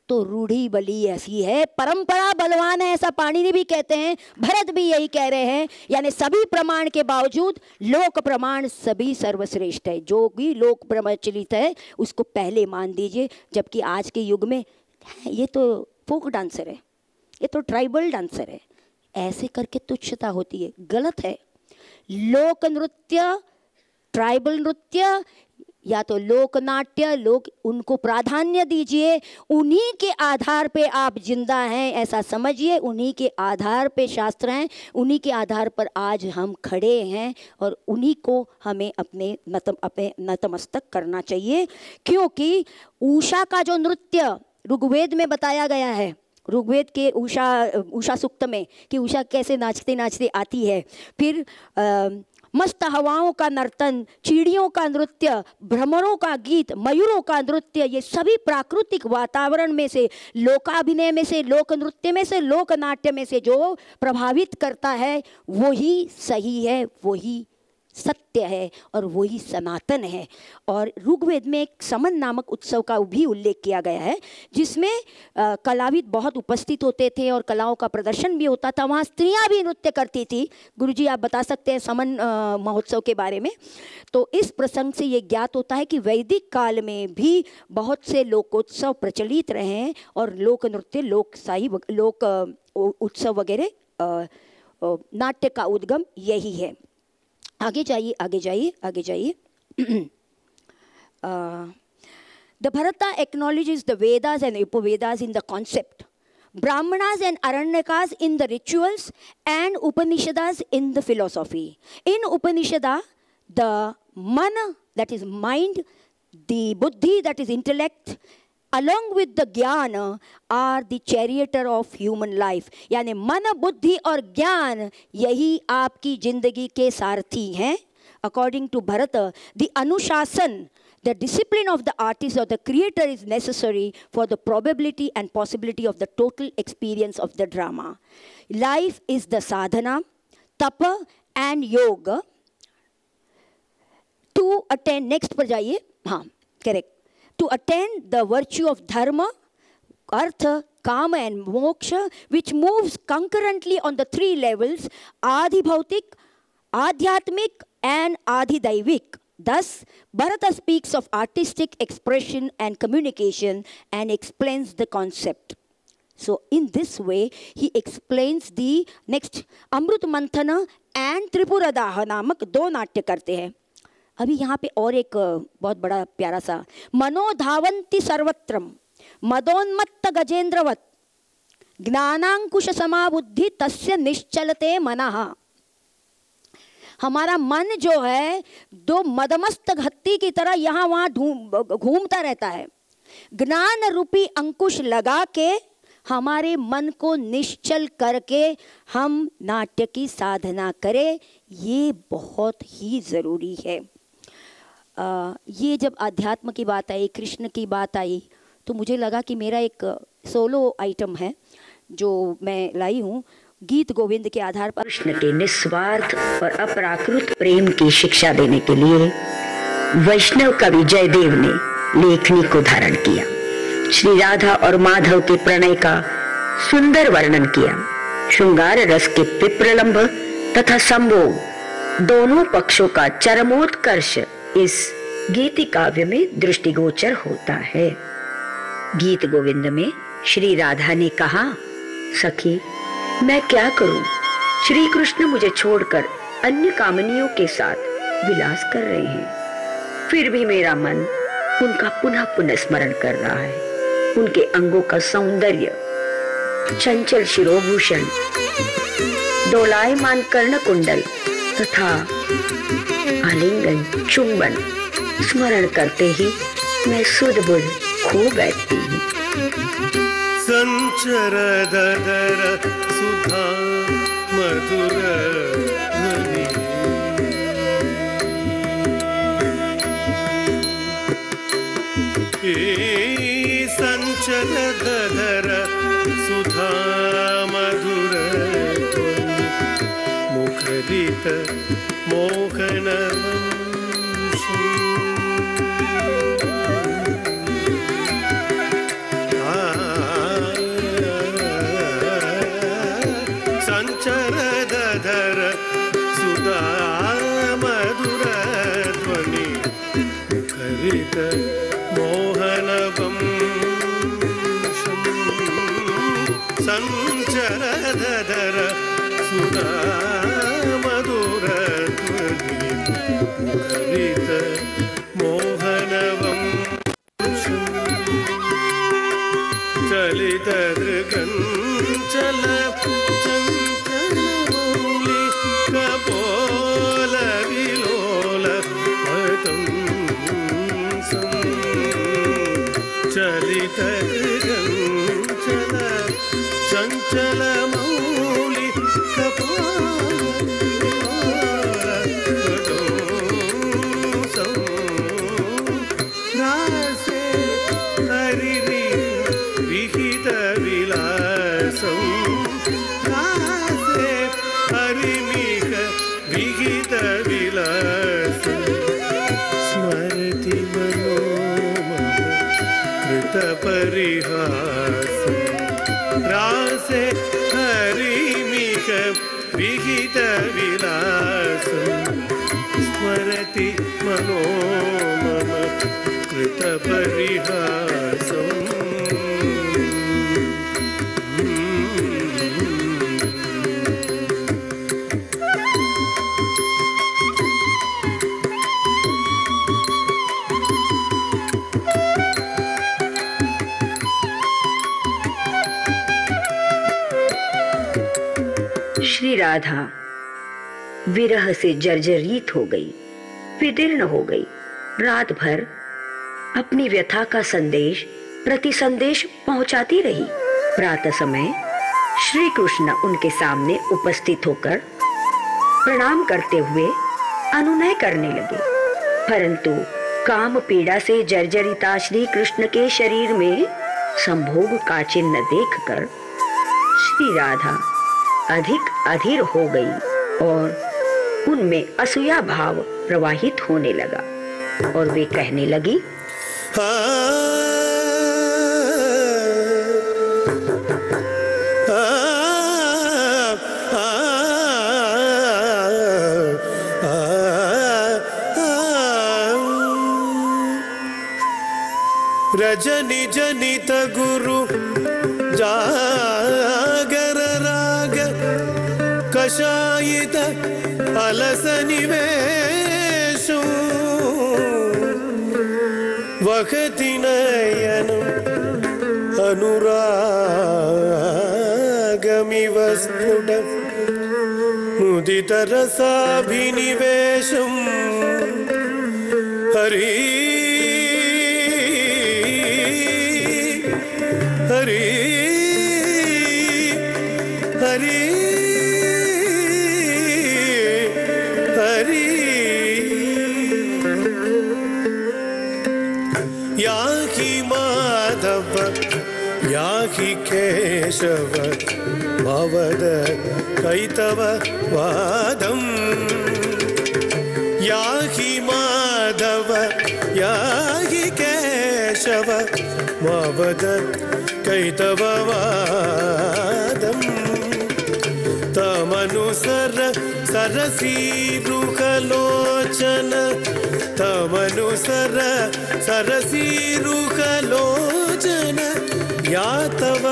तो रूढ़ी बली ऐसी है, परंपरा बलवान है, ऐसा पाणिनि भी कहते हैं, भरत भी यही कह रहे हैं। यानी सभी प्रमाण के बावजूद लोक प्रमाण सभी सर्वश्रेष्ठ है। जो भी लोक प्रचलित है उसको पहले मान दीजिए, जबकि आज के युग में ये तो फोक डांसर है, ये तो ट्राइबल डांसर है, ऐसे करके तुच्छता होती है, गलत है। लोक नृत्य ट्राइबल नृत्य या तो लोकनाट्य, लोक उनको प्राधान्य दीजिए, उन्हीं के आधार पे आप जिंदा हैं ऐसा समझिए, उन्हीं के आधार पे शास्त्र हैं, उन्हीं के आधार पर आज हम खड़े हैं और उन्हीं को हमें अपने नतमस्तक करना चाहिए। क्योंकि उषा का जो नृत्य ऋग्वेद में बताया गया है, ऋग्वेद के उषा सूक्त में कि उषा कैसे नाचते नाचते आती है, फिर मस्त हवाओं का नर्तन, चिड़ियों का नृत्य, भ्रमरों का गीत, मयूरों का नृत्य, ये सभी प्राकृतिक वातावरण में से, लोकाभिनय में से, लोक नृत्य में से, लोकनाट्य में से जो प्रभावित करता है वही सही है, वही सत्य है और वही सनातन है। और ऋग्वेद में एक समन नामक उत्सव का भी उल्लेख किया गया है जिसमें कलाविद बहुत उपस्थित होते थे और कलाओं का प्रदर्शन भी होता था। वहाँ स्त्रियाँ भी नृत्य करती थी। गुरुजी आप बता सकते हैं समन महोत्सव के बारे में। तो इस प्रसंग से ये ज्ञात होता है कि वैदिक काल में भी बहुत से लोकोत्सव प्रचलित रहे हैं और लोक नृत्य, लोक उत्सव वगैरह नाट्य का उद्गम यही है। आगे जाइए, आगे जाइए, आगे जाइए। The Bharata acknowledges the Vedas and Upavedas in the concept, Brahmanas and Aranyakas in the rituals, and Upanishadas in the philosophy. In Upanishada, the mana, that is mind, the buddhi, that is intellect, along with the ज्ञान are the charioteer of human life. यानी मन, बुद्धि और ज्ञान यही आपकी जिंदगी के सारथी हैं। According to Bharata, the अनुशासन, the discipline of the artist or the creator is necessary for the probability and possibility of the total experience of the drama. Life is the sadhana, tapa and yoga to attain. Next पर जाइए, हाँ correct. To attain the virtue of dharma, artha, kama and moksha, which moves concurrently on the three levels, adhibhautik, adhyatmik and adhidaivik. Thus, Bharata speaks of artistic expression and communication and explains the concept. So, in this way, he explains the next Amrut Manthana and Tripura Daha नामक दो नाट्य करते हैं। अभी यहाँ पे और एक बहुत बड़ा प्यारा सा, मनोधावंती सर्वत्रम मदोन्मत्त गजेंद्रवत ज्ञानांकुश समाबुद्धि तस्य निश्चलते मनः। हमारा मन जो है दो मदमस्त हत्ती की तरह यहाँ वहाँ घूमता रहता है। ज्ञान रूपी अंकुश लगा के हमारे मन को निश्चल करके हम नाट्य की साधना करें, ये बहुत ही ज़रूरी है। ये जब अध्यात्म की बात आई, कृष्ण की बात आई, तो मुझे लगा कि मेरा एक सोलो आइटम है जो मैं लाई हूँ गीत गोविंद के आधार पर। कृष्ण के निस्वार्थ और अपराकृत प्रेम की शिक्षा देने के लिए वैष्णव कवि जयदेव ने लेखनी को धारण किया। श्री राधा और माधव के प्रणय का सुंदर वर्णन किया। श्रृंगार रस के विप्रलंभ तथा संभोग दोनों पक्षों का चरमोत्कर्ष इस गीति काव्य में दृष्टिगोचर होता है। गीत गोविंद में श्री राधा ने कहा, सखी मैं क्या करूं, श्री कृष्ण मुझे छोड़कर अन्य कामनियों के साथ विलास कर रहे हैं, फिर भी मेरा मन उनका पुनः पुनः स्मरण कर रहा है। उनके अंगों का सौंदर्य, चंचल शिरोभूषण, डोलायमान कर्ण कुंडल तथा आलिंगन चुंबन स्मरण करते ही मैं सुध बुध खो बैठती हूँ। संचरदर सुधा मधुर ध्वनि, संचरदर सुधा मधुर ध्वनि, मुखरित मोहन संचरदर सुधा मधुर ध्वनि, मुखरित मोहनवं संचरदर सुधा मधुर ध्वनि, चलित मोहनवं चलित दृगञ्चल चञ्चलमौलि कपोल विलोल पतंसं चलित दृगञ्चल चञ्चलमौलि कपोल विलोल पतंसं रासे हरिरि विहित विलासं रासे हरिमिक विहित विलासं स्मरति मनोमन कृतपरिहासं रासे हरिमिक विहित विलासं स्मरति मनोमन कृतपरिहासं श्री राधा विरह से जर्जरित हो गई, विदीर्ण हो गई। रात भर अपनी व्यथा का संदेश प्रति संदेश पहुंचाती रही। प्रातः समय श्री कृष्ण उनके सामने उपस्थित होकर प्रणाम करते हुए अनुनय करने लगे, परंतु काम पीड़ा से जर्जरिता श्री कृष्ण के शरीर में संभोग का चिन्ह देखकर श्री राधा अधिक अधीर हो गई और उनमें असूया भाव प्रवाहित होने लगा और वे कहने लगी, रजनी जनित गुरु जागर राग कषायित अलस निवेशो वखति नयन अनुरागमिव स्फुट मुदित रसाभिनिवेशं हरि हरि हरि हरि या हि माधव या हि केशव भवद कैतव वादं या हि माधव या हि केशव भवद कैतव वादं तमनुसर सरसीरुहलोचन तमनुसर सरसीरुहलोचन या तव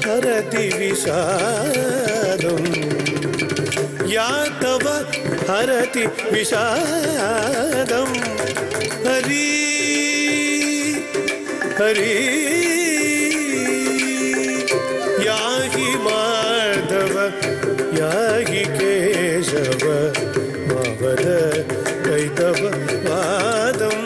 हरति विषादं या तव हरति विषादं हरि हरि या हि माधव या हि केशव भवद कैतव वादं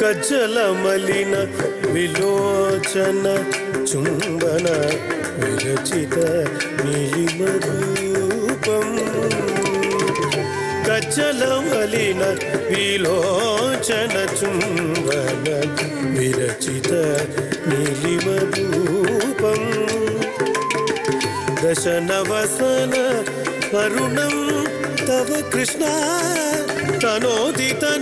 कज्जल मलिन विलोचन चुंबन विरचित नीलिमरूपं कज्जल मलिन विलोचन चुंबन विरचित नीलिमरूपं दशनवसन वरुणं तव कृष्णा तनोदितनोरनुरूपं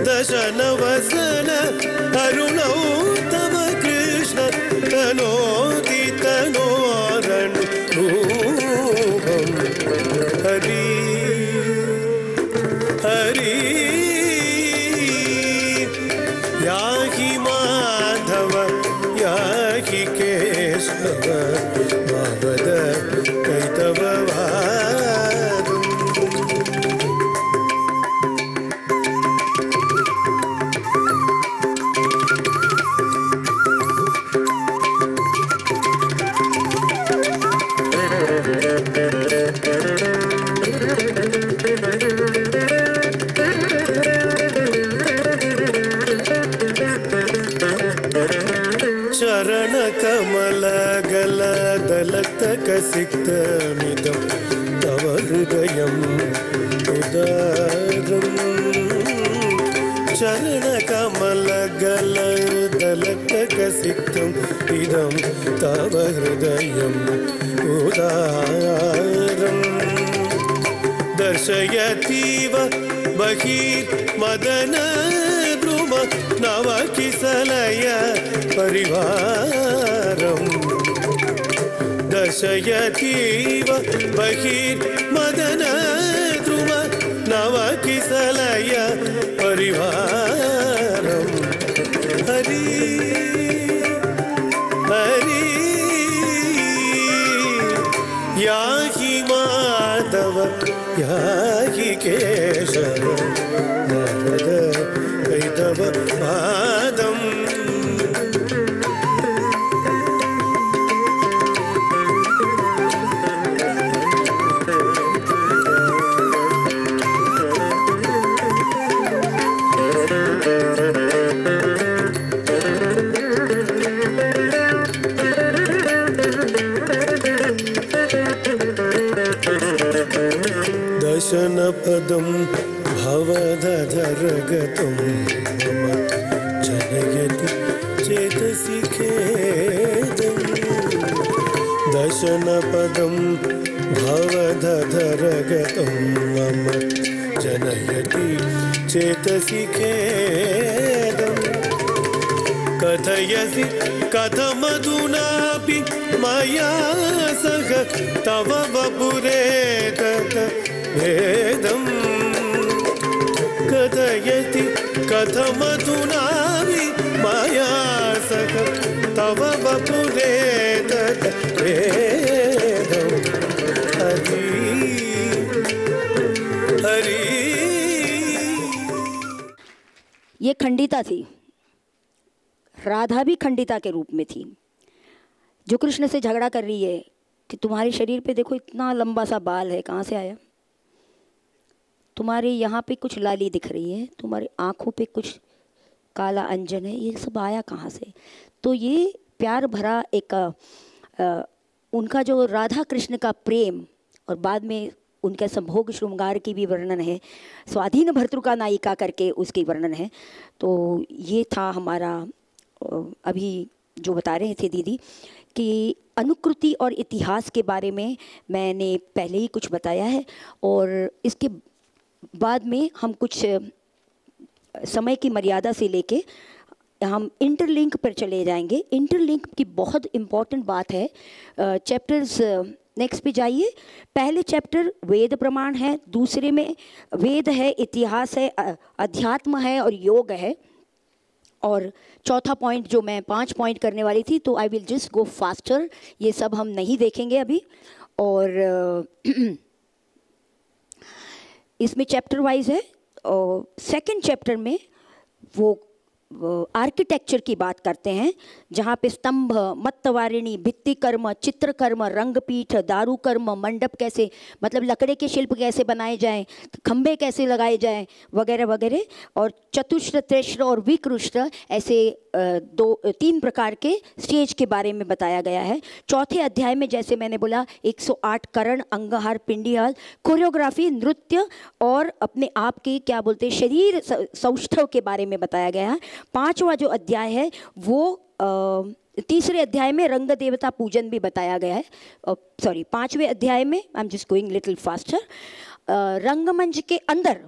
दशनवसन अरुणौ हृदयम् उदारम् चरणकमलगलदलकसिक्तम् इदं तव हृदयम् उदारम् दर्शयतीव बहिर्मदनद्रुम नवकिसलय परिवारम् दर्शयतीव बहिर्मदनद्रुम नवकिसलय परिवारम् हरि हरि याहि माधव याहि केशव नारद कैतव पादम् दशनपदं भवदधरगतं मम जनयति चेतसि खेदम् दशनपदं भवदधरगतं मम जनयति चेतसि खेदम् कथयसि कथमधुनापि मया सह तव वपुरेतत भेदम् कथयति कथमधुनापि मया सह तव वपुरेतत भेदम् हरि हरि। ये खंडिता थी, राधा भी खंडिता के रूप में थी, जो कृष्ण से झगड़ा कर रही है कि तुम्हारे शरीर पे देखो इतना लंबा सा बाल है, कहाँ से आया? तुम्हारे यहाँ पे कुछ लाली दिख रही है, तुम्हारी आँखों पे कुछ काला अंजन है, ये सब आया कहाँ से? तो ये प्यार भरा एक उनका जो राधा कृष्ण का प्रेम और बाद में उनके संभोग श्रृंगार की भी वर्णन है, स्वाधीन भर्तृका नायिका करके उसकी वर्णन है। तो ये था हमारा अभी जो बता रहे थे दीदी कि अनुकृति और इतिहास के बारे में मैंने पहले ही कुछ बताया है, और इसके बाद में हम कुछ समय की मर्यादा से लेके हम इंटरलिंक पर चले जाएंगे। इंटरलिंक की बहुत इम्पॉर्टेंट बात है। चैप्टर्स नेक्स्ट पे जाइए। पहले चैप्टर वेद प्रमाण है, दूसरे में वेद है, इतिहास है, अध्यात्म है और योग है, और चौथा पॉइंट जो मैं 5 पॉइंट करने वाली थी, तो I will just go faster, ये सब हम नहीं देखेंगे अभी। और इसमें चैप्टर वाइज है, और सेकंड चैप्टर में वो आर्किटेक्चर की बात करते हैं, जहाँ पे स्तंभ, मत्तवारिणी, भित्ति कर्म, चित्रकर्म, रंगपीठ, दारू कर्म, मंडप कैसे, मतलब लकड़े के शिल्प कैसे बनाए जाएं, खंबे कैसे लगाए जाएं, वगैरह वगैरह। और चतुश्र, त्रिश्र और विकृष्ट ऐसे 3 प्रकार के स्टेज के बारे में बताया गया है। चौथे अध्याय में जैसे मैंने बोला 108 करण, अंगहार, पिंडीहार, कोरियोग्राफी, नृत्य और अपने आप की क्या बोलते हैं शरीर सौष्ठव के बारे में बताया गया है। 5वां जो अध्याय है वो तीसरे अध्याय में रंग देवता पूजन भी बताया गया है। सॉरी, 5वें अध्याय में, I am just going little faster, रंगमंच के अंदर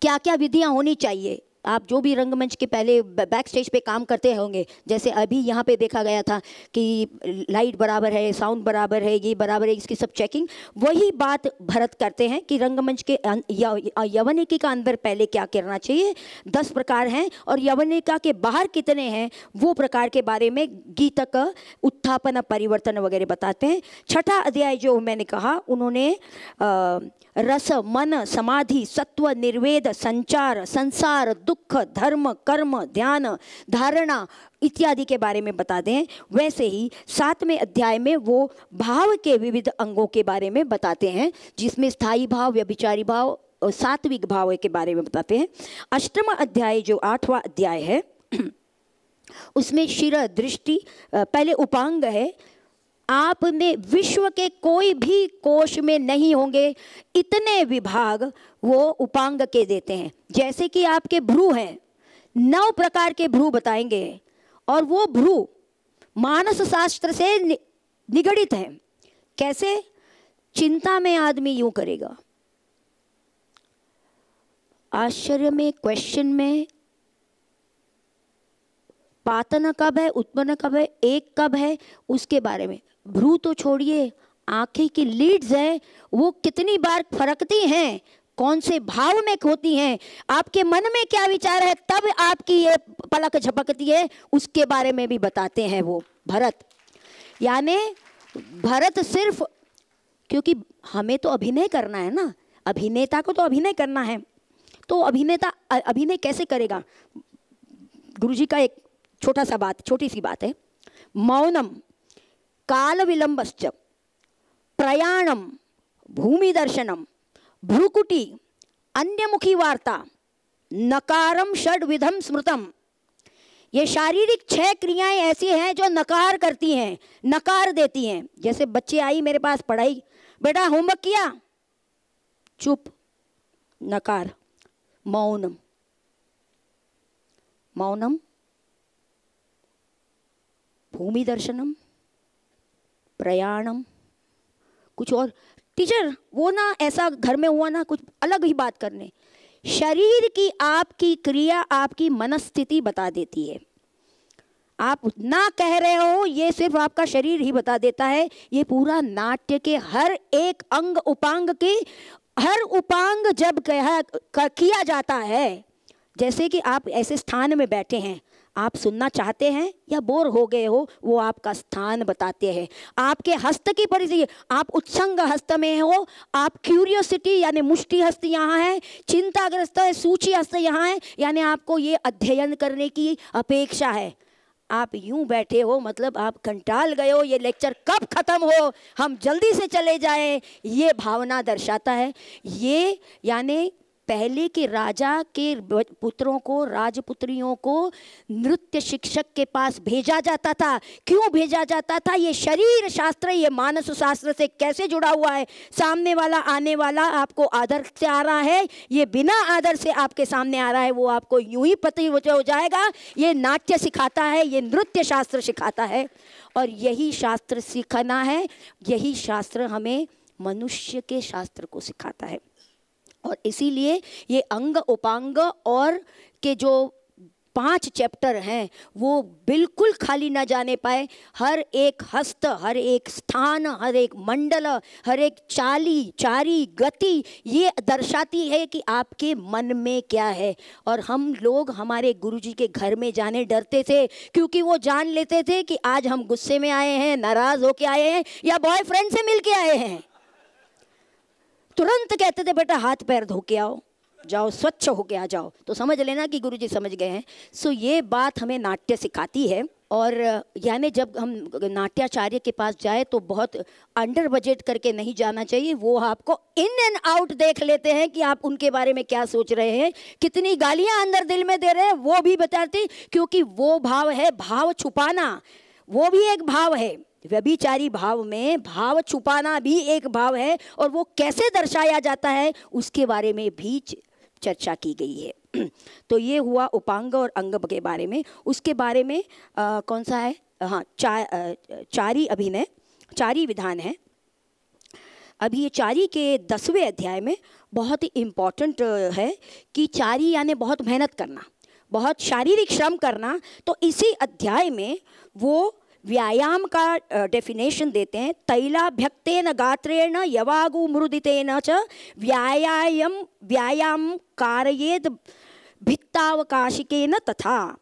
क्या क्या विधियां होनी चाहिए। आप जो भी रंगमंच के पहले बैक स्टेज पे काम करते होंगे, जैसे अभी यहाँ पे देखा गया था कि लाइट बराबर है, साउंड बराबर है, ये बराबर है, इसकी सब चेकिंग, वही बात भरत करते हैं कि रंगमंच के यवनिका का अंदर पहले क्या करना चाहिए। 10 प्रकार हैं, और यवनिका के बाहर कितने हैं वो प्रकार के बारे में गीतक, उत्थापन, परिवर्तन वगैरह बताते हैं। 6ठा अध्याय जो मैंने कहा, उन्होंने रस, मन, समाधि, सत्व, निर्वेद, संचार, संसार, दुख, धर्म, कर्म, ध्यान, धारणा इत्यादि के बारे में बताते हैं। वैसे ही 7वें अध्याय में वो भाव के विविध अंगों के बारे में बताते हैं, जिसमें स्थायी भाव, व्यभिचारी भाव और सात्विक भाव के बारे में बताते हैं। 8वां अध्याय जो 8वां अध्याय है उसमें शिर, दृष्टि, पहले उपांग है, आप में विश्व के कोई भी कोश में नहीं होंगे इतने विभाग वो उपांग के देते हैं। जैसे कि आपके भ्रू हैं, 9 प्रकार के भ्रू बताएंगे, और वो भ्रू मानस शास्त्र से निगड़ित हैं। कैसे? चिंता में आदमी यूं करेगा, आश्चर्य में, क्वेश्चन में, पातन कब है, उत्पन्न कब है, एक कब है, उसके बारे में। भ्रू तो छोड़िए, आंखें की लीड्स हैं, वो कितनी बार फरकती हैं, कौन से भाव में होती हैं, आपके मन में क्या विचार है, तब आपकी ये पलक झपकती है, उसके बारे में भी बताते हैं वो भरत। यानी भरत सिर्फ, क्योंकि हमें तो अभिनय करना है ना, अभिनेता को तो अभिनय करना है, तो अभिनेता अभिनय कैसे करेगा? गुरुजी का एक छोटी सी बात है। मौनम काल विलंबश्च प्रयाणम भूमि दर्शनम भ्रुकुटी अन्यमुखी वार्ता नकारम षड्विधम स्मृतम। ये शारीरिक 6 क्रियाएं ऐसी हैं जो नकार करती हैं, नकार देती हैं। जैसे बच्चे आई मेरे पास, पढ़ाई, बेटा होमवर्क किया, चुप, नकार। मौनम, मौनम, भूमि दर्शनम, प्रयाणम, कुछ और। टीचर वो ना ऐसा घर में हुआ ना, कुछ अलग ही बात करने। शरीर की आपकी क्रिया आपकी मनस्थिति बता देती है। आप ना कह रहे हो, ये सिर्फ आपका शरीर ही बता देता है। ये पूरा नाट्य के हर एक अंग उपांग की, हर उपांग जब किया जाता है, जैसे कि आप ऐसे स्थान में बैठे हैं, आप सुनना चाहते हैं या बोर हो गए हो, वो आपका स्थान बताते हैं। आपके हस्त की परिस्थिति, आप उत्संग हस्त में हो, आप क्यूरियोसिटी यानी मुष्टि हस्त यहाँ है, चिंताग्रस्त है, सूची हस्त यहाँ है, यानी आपको ये अध्ययन करने की अपेक्षा है। आप यूं बैठे हो, मतलब आप कंटाल गए हो, ये लेक्चर कब खत्म हो, हम जल्दी से चले जाएं, ये भावना दर्शाता है। ये यानी पहले के राजा के पुत्रों को, राजपुत्रियों को नृत्य शिक्षक के पास भेजा जाता था। क्यों भेजा जाता था? ये शरीर शास्त्र, ये मानस शास्त्र से कैसे जुड़ा हुआ है। सामने वाला, आने वाला आपको आदर से आ रहा है, ये बिना आदर से आपके सामने आ रहा है, वो आपको यूं ही पता हो जाएगा। ये नाट्य सिखाता है, ये नृत्य शास्त्र सिखाता है, और यही शास्त्र सीखना है, यही शास्त्र हमें मनुष्य के शास्त्र को सिखाता है। और इसीलिए ये अंग उपांग और के जो 5 चैप्टर हैं वो बिल्कुल खाली ना जाने पाए। हर एक हस्त, हर एक स्थान, हर एक मंडल, हर एक चारी गति ये दर्शाती है कि आपके मन में क्या है। और हम लोग हमारे गुरुजी के घर में जाने डरते थे, क्योंकि वो जान लेते थे कि आज हम गुस्से में आए हैं, नाराज़ होके आए हैं, या बॉयफ्रेंड से मिल के आए हैं। तुरंत कहते थे बेटा हाथ पैर धो के आओ, जाओ स्वच्छ होके आ जाओ, तो समझ लेना कि गुरुजी समझ गए हैं। सो ये बात हमें नाट्य सिखाती है। और यानी जब हम नाट्याचार्य के पास जाए तो बहुत अंडर बजट करके नहीं जाना चाहिए। वो आपको इन एंड आउट देख लेते हैं कि आप उनके बारे में क्या सोच रहे हैं, कितनी गालियां अंदर दिल में दे रहे हैं, वो भी बताते, क्योंकि वो भाव है भाव छुपाना, वो भी एक भाव है। व्यभिचारी भाव में भाव छुपाना भी एक भाव है, और वो कैसे दर्शाया जाता है उसके बारे में भी चर्चा की गई है। तो ये हुआ उपांग और अंग के बारे में। उसके बारे में कौन सा है? हाँ, चारी अभिनय, चारी विधान है। अभी ये चारी के 10वें अध्याय में बहुत ही इम्पॉर्टेंट है कि चारी यानी बहुत मेहनत करना, बहुत शारीरिक श्रम करना। तो इसी अध्याय में वो व्यायाम का डेफिनेशन देते हैं। तैलाभ्यक्तेन गात्रेण यवागु मृदितेन च व्यायाम कारयेद भित्तावकाशिकेन तथा।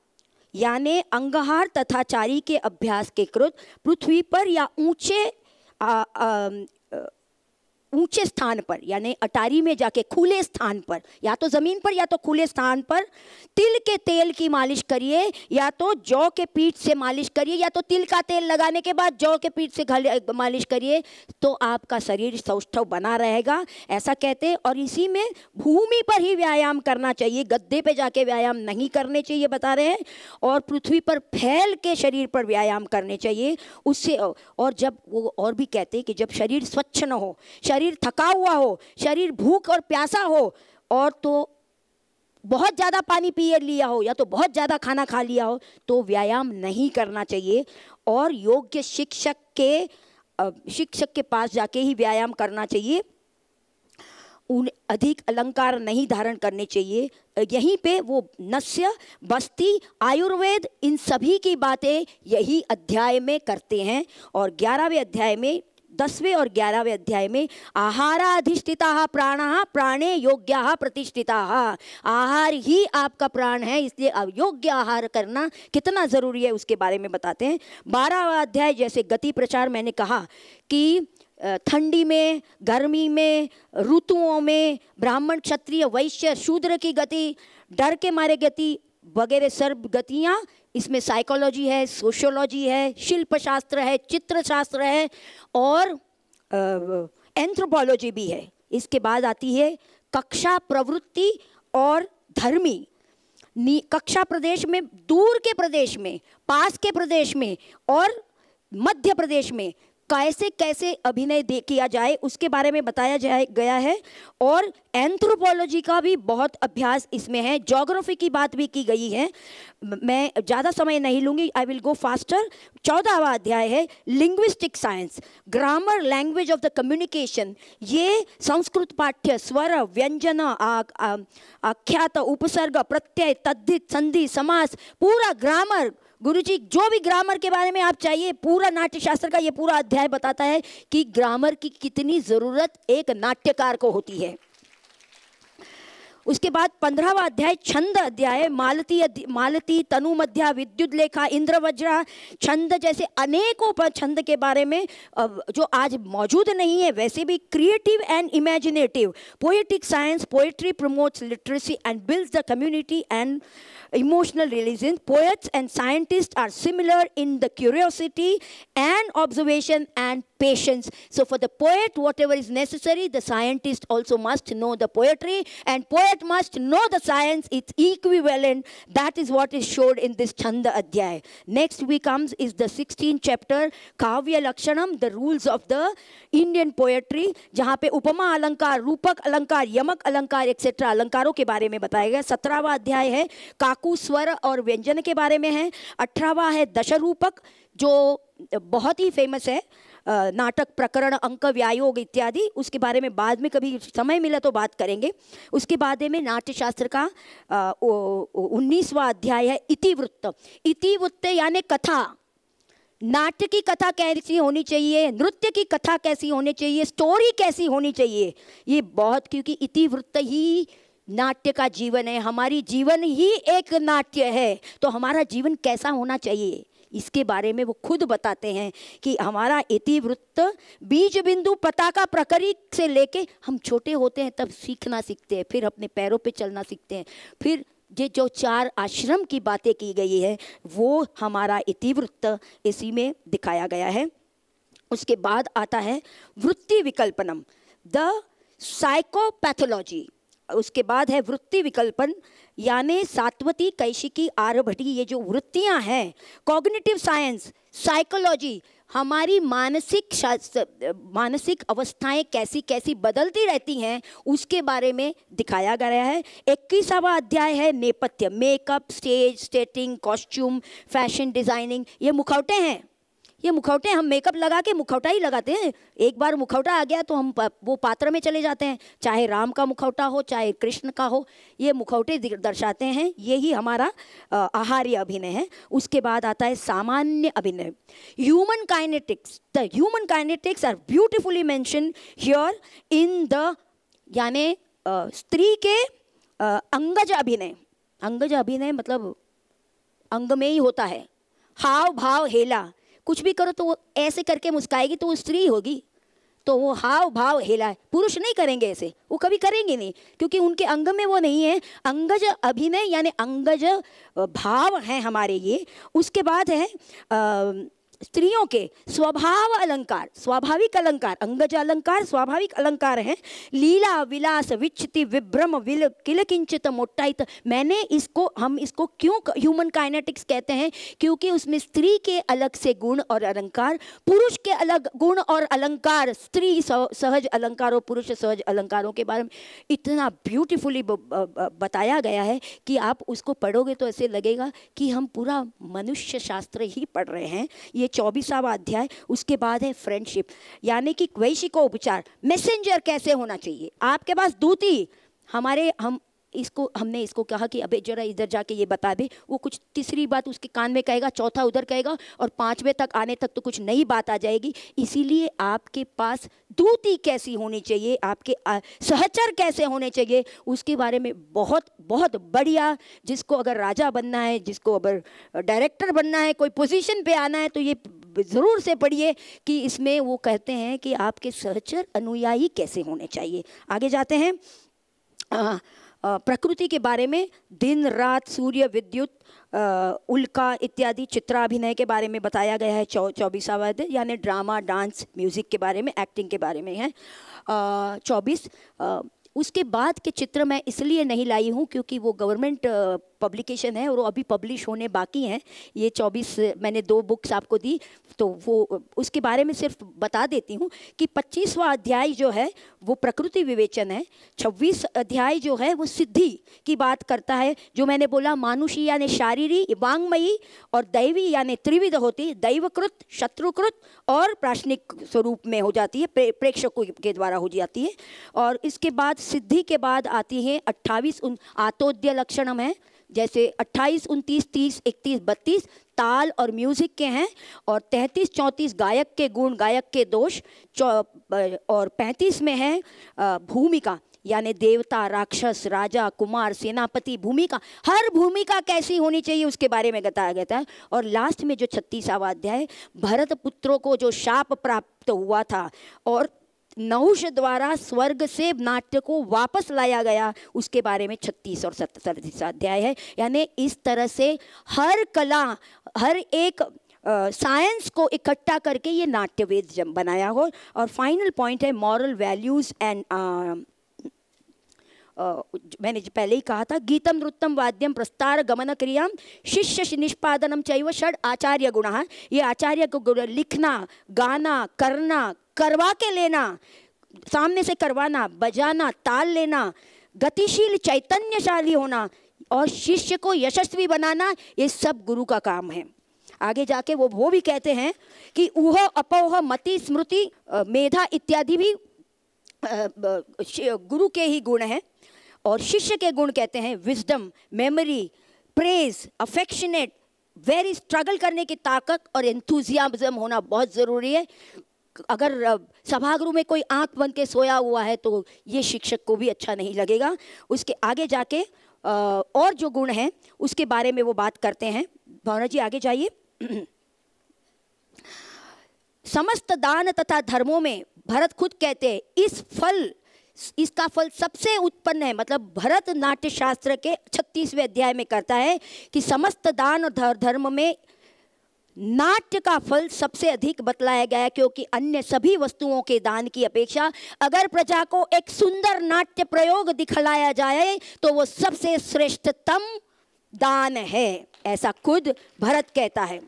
यानी अंगहार तथा चारी के अभ्यास के कृत पृथ्वी पर या ऊंचे ऊंचे स्थान पर यानी अटारी में जाके खुले स्थान पर, या तो ज़मीन पर या तो खुले स्थान पर तिल के तेल की मालिश करिए, या तो जौ के पीठ से मालिश करिए, या तो तिल का तेल लगाने के बाद जौ के पीठ से मालिश करिए, तो आपका शरीर सौष्ठव बना रहेगा, ऐसा कहते हैं। और इसी में भूमि पर ही व्यायाम करना चाहिए, गद्दे पे जाके व्यायाम नहीं करने चाहिए बता रहे हैं, और पृथ्वी पर फैल के शरीर पर व्यायाम करने चाहिए उससे। और जब वो और भी कहते हैं कि जब शरीर स्वच्छ न हो, शरीर थका हुआ हो, शरीर भूख और प्यासा हो, और तो बहुत ज़्यादा पानी पी लिया हो या तो बहुत ज़्यादा खाना खा लिया हो, तो व्यायाम नहीं करना चाहिए। और योग्य शिक्षक के पास जाके ही व्यायाम करना चाहिए। उन अधिक अलंकार नहीं धारण करने चाहिए। यहीं पे वो नस्य, बस्ती, आयुर्वेद, इन सभी की बातें यही अध्याय में करते हैं। और 11वें अध्याय में, 10वें और 11वें अध्याय में आहाराधिष्ठिता प्राणः प्राणे योग्याः प्रतिष्ठिताः, आहार ही आपका प्राण है, इसलिए योग्य आहार करना कितना ज़रूरी है उसके बारे में बताते हैं। 12वां अध्याय जैसे गति प्रचार, मैंने कहा कि ठंडी में, गर्मी में, ऋतुओं में ब्राह्मण, क्षत्रिय, वैश्य, शूद्र की गति, डर के मारे गति वगैरह सर्व गतियाँ, इसमें साइकोलॉजी है, सोशियोलॉजी है, शिल्प शास्त्र है, चित्र शास्त्र है और एंथ्रोपोलॉजी भी है। इसके बाद आती है कक्षा, प्रवृत्ति और धर्मी। कक्षा प्रदेश में, दूर के प्रदेश में, पास के प्रदेश में और मध्य प्रदेश में कैसे कैसे अभिनय किया जाए उसके बारे में बताया गया है। और एंथ्रोपोलॉजी का भी बहुत अभ्यास इसमें है, ज्योग्राफी की बात भी की गई है। मैं ज़्यादा समय नहीं लूँगी, आई विल गो फास्टर। 14वां अध्याय है linguistic science, grammar, language of the communication. ये संस्कृत पाठ्य स्वर, व्यंजन, आख्यात, उपसर्ग, प्रत्यय, तद्धित, संधि, समास, पूरा ग्रामर, गुरुजी जो भी ग्रामर के बारे में आप चाहिए, पूरा नाट्यशास्त्र का ये पूरा अध्याय बताता है कि ग्रामर की कितनी ज़रूरत एक नाट्यकार को होती है। उसके बाद 15वां अध्याय छंद अध्याय, मालती, तनु मध्या, विद्युत लेखा, इंद्रवज्रा, छंद जैसे अनेकों छंद के बारे में जो आज मौजूद नहीं है, वैसे भी creative and imaginative. Poetic science, poetry promotes literacy and builds the community and emotional religion. Poets and scientists are similar in the curiosity and observation and patience. So for the poet, whatever is necessary, the scientist also must know the poetry, and poet must know the science. It's equivalent. That is what is showed in this Chanda Adhyay. Next week comes is the 16th chapter, Kavya Lakshanam, the rules of the Indian poetry, जहाँ पे उपमा अलंकार, रूपक अलंकार, यमक अलंकार etcetera अलंकारों के बारे में बताया गया। 17वां अध्याय है काकू, स्वर और व्यंजन के बारे में है। 18वां है दशरूपक, जो बहुत ही फेमस है, नाटक, प्रकरण, अंक, व्यायोग इत्यादि। उसके बारे में बाद में कभी समय मिला तो बात करेंगे। उसके बाद में नाट्यशास्त्र का 19वां अध्याय है इतिवृत्त। इतिवृत्त यानी कथा, नाट्य की कथा कैसी होनी चाहिए, नृत्य की कथा कैसी होनी चाहिए, स्टोरी कैसी होनी चाहिए, ये बहुत, क्योंकि इतिवृत्त ही नाट्य का जीवन है। हमारी जीवन ही एक नाट्य है, तो हमारा जीवन कैसा होना चाहिए इसके बारे में वो खुद बताते हैं कि हमारा इतिवृत्त बीज बिंदु पताका प्रकरी से लेके हम छोटे होते हैं तब सीखना सीखते हैं, फिर अपने पैरों पे चलना सीखते हैं, फिर ये जो 4 आश्रम की बातें की गई है वो हमारा इतिवृत्त इसी में दिखाया गया है। उसके बाद आता है वृत्ति विकल्पनम, द साइकोपैथोलॉजी। उसके बाद है वृत्ति विकल्पन, यानी सात्वती, कैशिकी, आर्यभटी, ये जो वृत्तियां हैं, कॉग्निटिव साइंस, साइकोलॉजी, हमारी मानसिक अवस्थाएं कैसी कैसी बदलती रहती हैं उसके बारे में दिखाया गया है। 21वां अध्याय है नेपथ्य, makeup, stage, setting, costume, fashion designing. ये मुखौटे हैं, ये मुखौटे हम मेकअप लगा के मुखौटा ही लगाते हैं। एक बार मुखौटा आ गया तो हम वो पात्र में चले जाते हैं, चाहे राम का मुखौटा हो चाहे कृष्ण का हो, ये मुखौटे दर्शाते हैं। यही हमारा आहार्य अभिनय है। उसके बाद आता है सामान्य अभिनय, human kinetics. The human kinetics are beautifully mention here in the, यानी स्त्री के अंगज अभिनय। अंगज अभिनय मतलब अंग में ही होता है, हाव भाव हेला, कुछ भी करो तो वो ऐसे करके मुस्काएगी तो वो स्त्री होगी। तो तो वो हाव भाव हिलाए। पुरुष नहीं करेंगे ऐसे, वो कभी करेंगे नहीं, क्योंकि उनके अंग में वो नहीं है। अंगज अभिनय यानी अंगज भाव हैं हमारे ये। उसके बाद है स्त्रियों के स्वभाव अलंकार, स्वाभाविक अलंकार, अंगज अलंकार स्वाभाविक अलंकार हैं। लीला विलास विच्छति विभ्रम विल किल किंचित मोट्टाइत। मैंने इसको, हम इसको क्यों ह्यूमन काइनेटिक्स कहते हैं, क्योंकि उसमें स्त्री के अलग से गुण और अलंकार, पुरुष के अलग गुण और अलंकार, स्त्री सहज अलंकार और पुरुष सहज अलंकारों के बारे में इतना ब्यूटीफुली बताया गया है कि आप उसको पढ़ोगे तो ऐसे लगेगा कि हम पूरा मनुष्य शास्त्र ही पढ़ रहे हैं। ये 24वां अध्याय। उसके बाद है फ्रेंडशिप, यानी कि वैशिकोपचार, मैसेंजर कैसे होना चाहिए। आपके पास दूती, हमने इसको कहा कि अबे जरा इधर जाके ये बता दे, वो कुछ तीसरी बात उसके कान में कहेगा, चौथा उधर कहेगा, और 5वें तक आने तक तो कुछ नई बात आ जाएगी। इसीलिए आपके पास दूती कैसी होनी चाहिए, आपके सहचर कैसे होने चाहिए, उसके बारे में बहुत बहुत बढ़िया। जिसको अगर राजा बनना है, जिसको अगर डायरेक्टर बनना है, कोई पोजीशन पे आना है, तो ये ज़रूर से पढ़िए कि इसमें वो कहते हैं कि आपके सहचर अनुयायी कैसे होने चाहिए। आगे जाते हैं। प्रकृति के बारे में, दिन रात सूर्य विद्युत उल्का इत्यादि चित्राभिनय के बारे में बताया गया है 24वां अध्याय, यानी ड्रामा डांस म्यूज़िक के बारे में, एक्टिंग के बारे में है 24। उसके बाद के चित्र मैं इसलिए नहीं लाई हूँ क्योंकि वो गवर्नमेंट पब्लिकेशन है और वो अभी पब्लिश होने बाकी हैं। ये 24 मैंने 2 बुक्स आपको दी, तो वो उसके बारे में सिर्फ बता देती हूँ कि 25वां अध्याय जो है वो प्रकृति विवेचन है, 26 अध्याय जो है वो सिद्धि की बात करता है। जो मैंने बोला, मानुषी यानी शारीरी, वांगमयी और दैवी यानी त्रिविध होती, दैवकृत, शत्रुकृत और प्राशनिक स्वरूप में हो जाती है, प्रेक्षकों के द्वारा हो जाती है। और इसके बाद सिद्धि के बाद आती है 28 आतोद्य लक्षणम है, जैसे 28, 29, 30, 31, 32 ताल और म्यूज़िक के हैं, और 33, 34 गायक के गुण, गायक के दोष, और 35 में है भूमिका, यानी देवता, राक्षस, राजा, कुमार, सेनापति, भूमिका, हर भूमिका कैसी होनी चाहिए उसके बारे में बताया गया था। और लास्ट में जो 36वां अध्याय, भरत पुत्रों को जो शाप प्राप्त हुआ था और नहुष द्वारा स्वर्ग से नाट्य को वापस लाया गया, उसके बारे में 36 और 37 अध्याय है। यानी इस तरह से हर कला, हर एक साइंस को इकट्ठा करके ये नाट्यवेद बनाया हो। और फाइनल पॉइंट है मॉरल वैल्यूज़ एंड मैंने पहले ही कहा था, गीतम नृत्यम वाद्यम प्रस्तार गमन क्रियां शिष्य निष्पादनम चैव षड आचार्य गुण। ये आचार्य को गुण, लिखना, गाना, करना, करवा के लेना, सामने से करवाना, बजाना, ताल लेना, गतिशील चैतन्यशाली होना और शिष्य को यशस्वी बनाना, ये सब गुरु का काम है। आगे जाके वो भी कहते हैं कि ऊह अपोह मति स्मृति मेधा इत्यादि भी गुरु के ही गुण हैं। और शिष्य के गुण कहते हैं wisdom, memory, praise, affectionate, very struggle करने की ताकत और एंथुजियाज्म होना बहुत ज़रूरी है। अगर सभागृह में कोई आंख बंद के सोया हुआ है तो ये शिक्षक को भी अच्छा नहीं लगेगा। उसके आगे जाके और जो गुण हैं उसके बारे में वो बात करते हैं। भावना जी आगे जाइए। समस्त दान तथा धर्मों में भरत खुद कहते हैं इसका फल सबसे उत्पन्न है, मतलब भरत नाट्य शास्त्र के 36वें अध्याय में करता है कि समस्त दान और धर्म में नाट्य का फल सबसे अधिक बतलाया गया है, क्योंकि अन्य सभी वस्तुओं के दान की अपेक्षा अगर प्रजा को एक सुंदर नाट्य प्रयोग दिखलाया जाए तो वो सबसे श्रेष्ठतम दान है, ऐसा खुद भरत कहता है।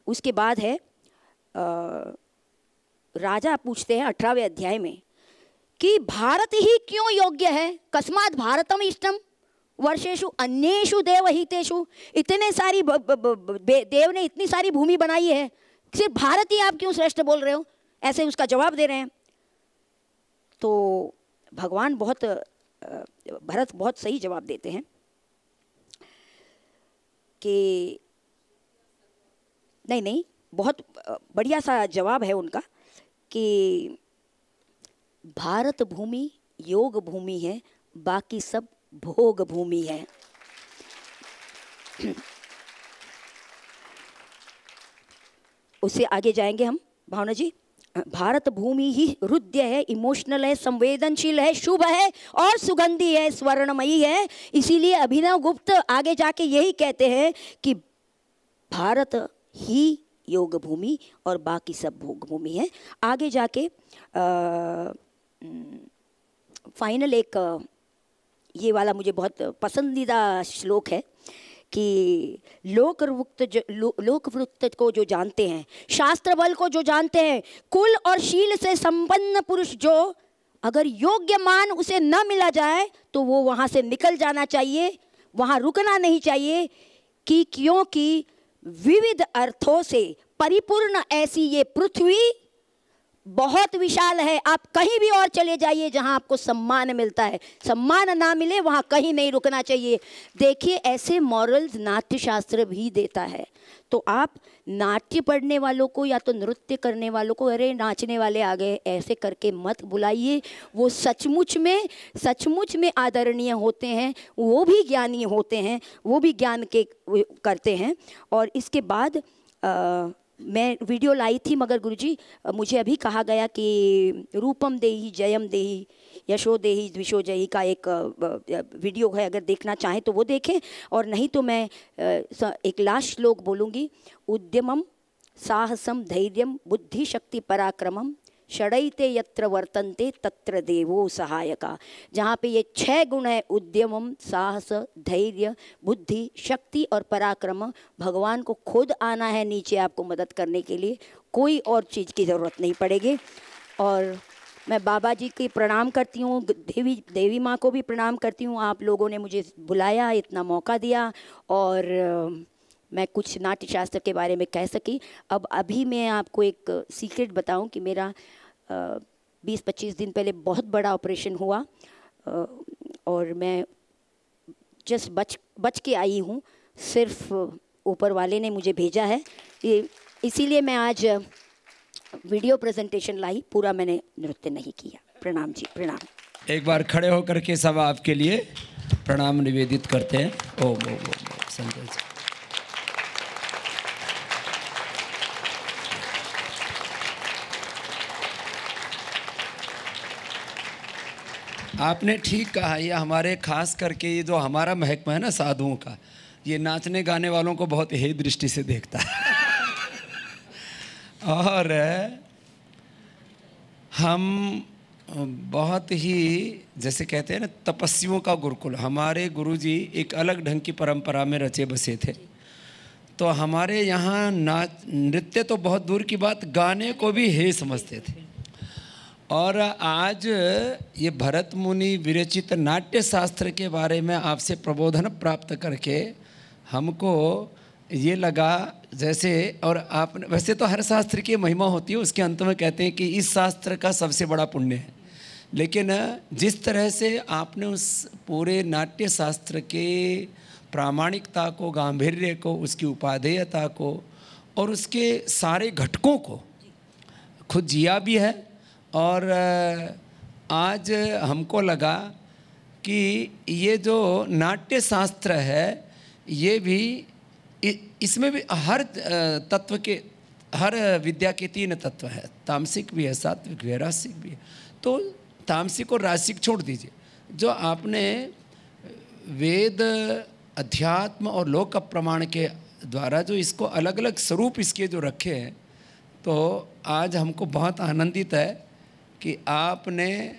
उसके बाद है राजा पूछते हैं 18वें अध्याय में कि भारत ही क्यों योग्य है, कस्मात् भारतम इष्टम वर्षेषु अन्येषु देवहितेषु। इतने सारी देव ने इतनी सारी भूमि बनाई है, सिर्फ भारत ही आप क्यों श्रेष्ठ बोल रहे हो, ऐसे उसका जवाब दे रहे हैं। तो भगवान भरत बहुत सही जवाब देते हैं कि नहीं, बहुत बढ़िया सा जवाब है उनका कि भारत भूमि योग भूमि है, बाकी सब भोग भूमि है। उससे आगे जाएंगे हम भावना जी, भारत भूमि ही हृदय है, इमोशनल है, संवेदनशील है, शुभ है और सुगंधी है, स्वर्णमयी है। इसीलिए अभिनव गुप्त आगे जाके यही कहते हैं कि भारत ही योग भूमि और बाकी सब भोग भूमि है। आगे जाके फाइनल एक ये वाला मुझे बहुत पसंदीदा श्लोक है कि लोकवृत्त को जो जानते हैं, शास्त्र बल को जो जानते हैं, कुल और शील से संपन्न पुरुष जो अगर योग्य मान उसे न मिला जाए तो वो वहाँ से निकल जाना चाहिए, वहाँ रुकना नहीं चाहिए कि क्योंकि विविध अर्थों से परिपूर्ण ऐसी ये पृथ्वी बहुत विशाल है। आप कहीं भी और चले जाइए जहां आपको सम्मान मिलता है, सम्मान ना मिले वहां कहीं नहीं रुकना चाहिए। देखिए ऐसे मॉरल्स नाट्य शास्त्र भी देता है। तो आप नाट्य पढ़ने वालों को या तो नृत्य करने वालों को अरे नाचने वाले आ गए ऐसे करके मत बुलाइए। वो सचमुच में आदरणीय होते हैं, वो भी ज्ञानी होते हैं, वो भी ज्ञान के करते हैं। और इसके बाद मैं वीडियो लाई थी मगर गुरुजी मुझे अभी कहा गया कि रूपम देहि जयम देहि यशो देहि द्विषो जयी का एक वीडियो है, अगर देखना चाहें तो वो देखें। और नहीं तो मैं एक लास्ट श्लोक बोलूँगी। उद्यमम साहसम धैर्यम बुद्धि शक्ति पराक्रमम षडैते यत्र वर्तन्ते तत्र देवो सहायका। जहाँ पे ये 6 गुण है, उद्यमम, साहस, धैर्य, बुद्धि, शक्ति और पराक्रम, भगवान को खुद आना है नीचे आपको मदद करने के लिए, कोई और चीज़ की ज़रूरत नहीं पड़ेगी। और मैं बाबा जी की प्रणाम करती हूँ, देवी माँ को भी प्रणाम करती हूँ। आप लोगों ने मुझे बुलाया, इतना मौका दिया और मैं कुछ नाट्य शास्त्र के बारे में कह सकी। अब अभी मैं आपको एक सीक्रेट बताऊं कि मेरा 20-25 दिन पहले बहुत बड़ा ऑपरेशन हुआ और मैं जस्ट बच के आई हूँ। सिर्फ ऊपर वाले ने मुझे भेजा है, इसीलिए मैं आज वीडियो प्रेजेंटेशन लाई, पूरा मैंने नृत्य नहीं किया। प्रणाम जी, प्रणाम। एक बार खड़े होकर के सब आपके लिए प्रणाम निवेदित करते हैं। ओम ओम ओम संजय जी। आपने ठीक कहा, ये हमारे खास करके ये जो हमारा महकमा है ना साधुओं का, ये नाचने गाने वालों को बहुत हे दृष्टि से देखता है। और हम बहुत ही जैसे कहते हैं ना तपस्वियों का गुरुकुल, हमारे गुरुजी एक अलग ढंग की परंपरा में रचे बसे थे। तो हमारे यहाँ नृत्य तो बहुत दूर की बात, गाने को भी हे समझते थे। और आज ये भरत मुनि विरचित नाट्य शास्त्र के बारे में आपसे प्रबोधन प्राप्त करके हमको ये लगा जैसे, और आप वैसे तो हर शास्त्र की महिमा होती है, उसके अंत में कहते हैं कि इस शास्त्र का सबसे बड़ा पुण्य है, लेकिन जिस तरह से आपने उस पूरे नाट्य शास्त्र के प्रामाणिकता को, गांधीर्य को, उसकी उपादेयता को और उसके सारे घटकों को खुद जिया भी है। और आज हमको लगा कि ये जो नाट्य शास्त्र है ये भी, इसमें भी हर तत्व के, हर विद्या के 3 तत्व है, तामसिक भी है, सात्विक भी है, रासिक भी है। तो तामसिक और रासिक छोड़ दीजिए, जो आपने वेद, अध्यात्म और लोक प्रमाण के द्वारा जो इसको अलग अलग स्वरूप इसके जो रखे हैं, तो आज हमको बहुत आनंदित है कि आपने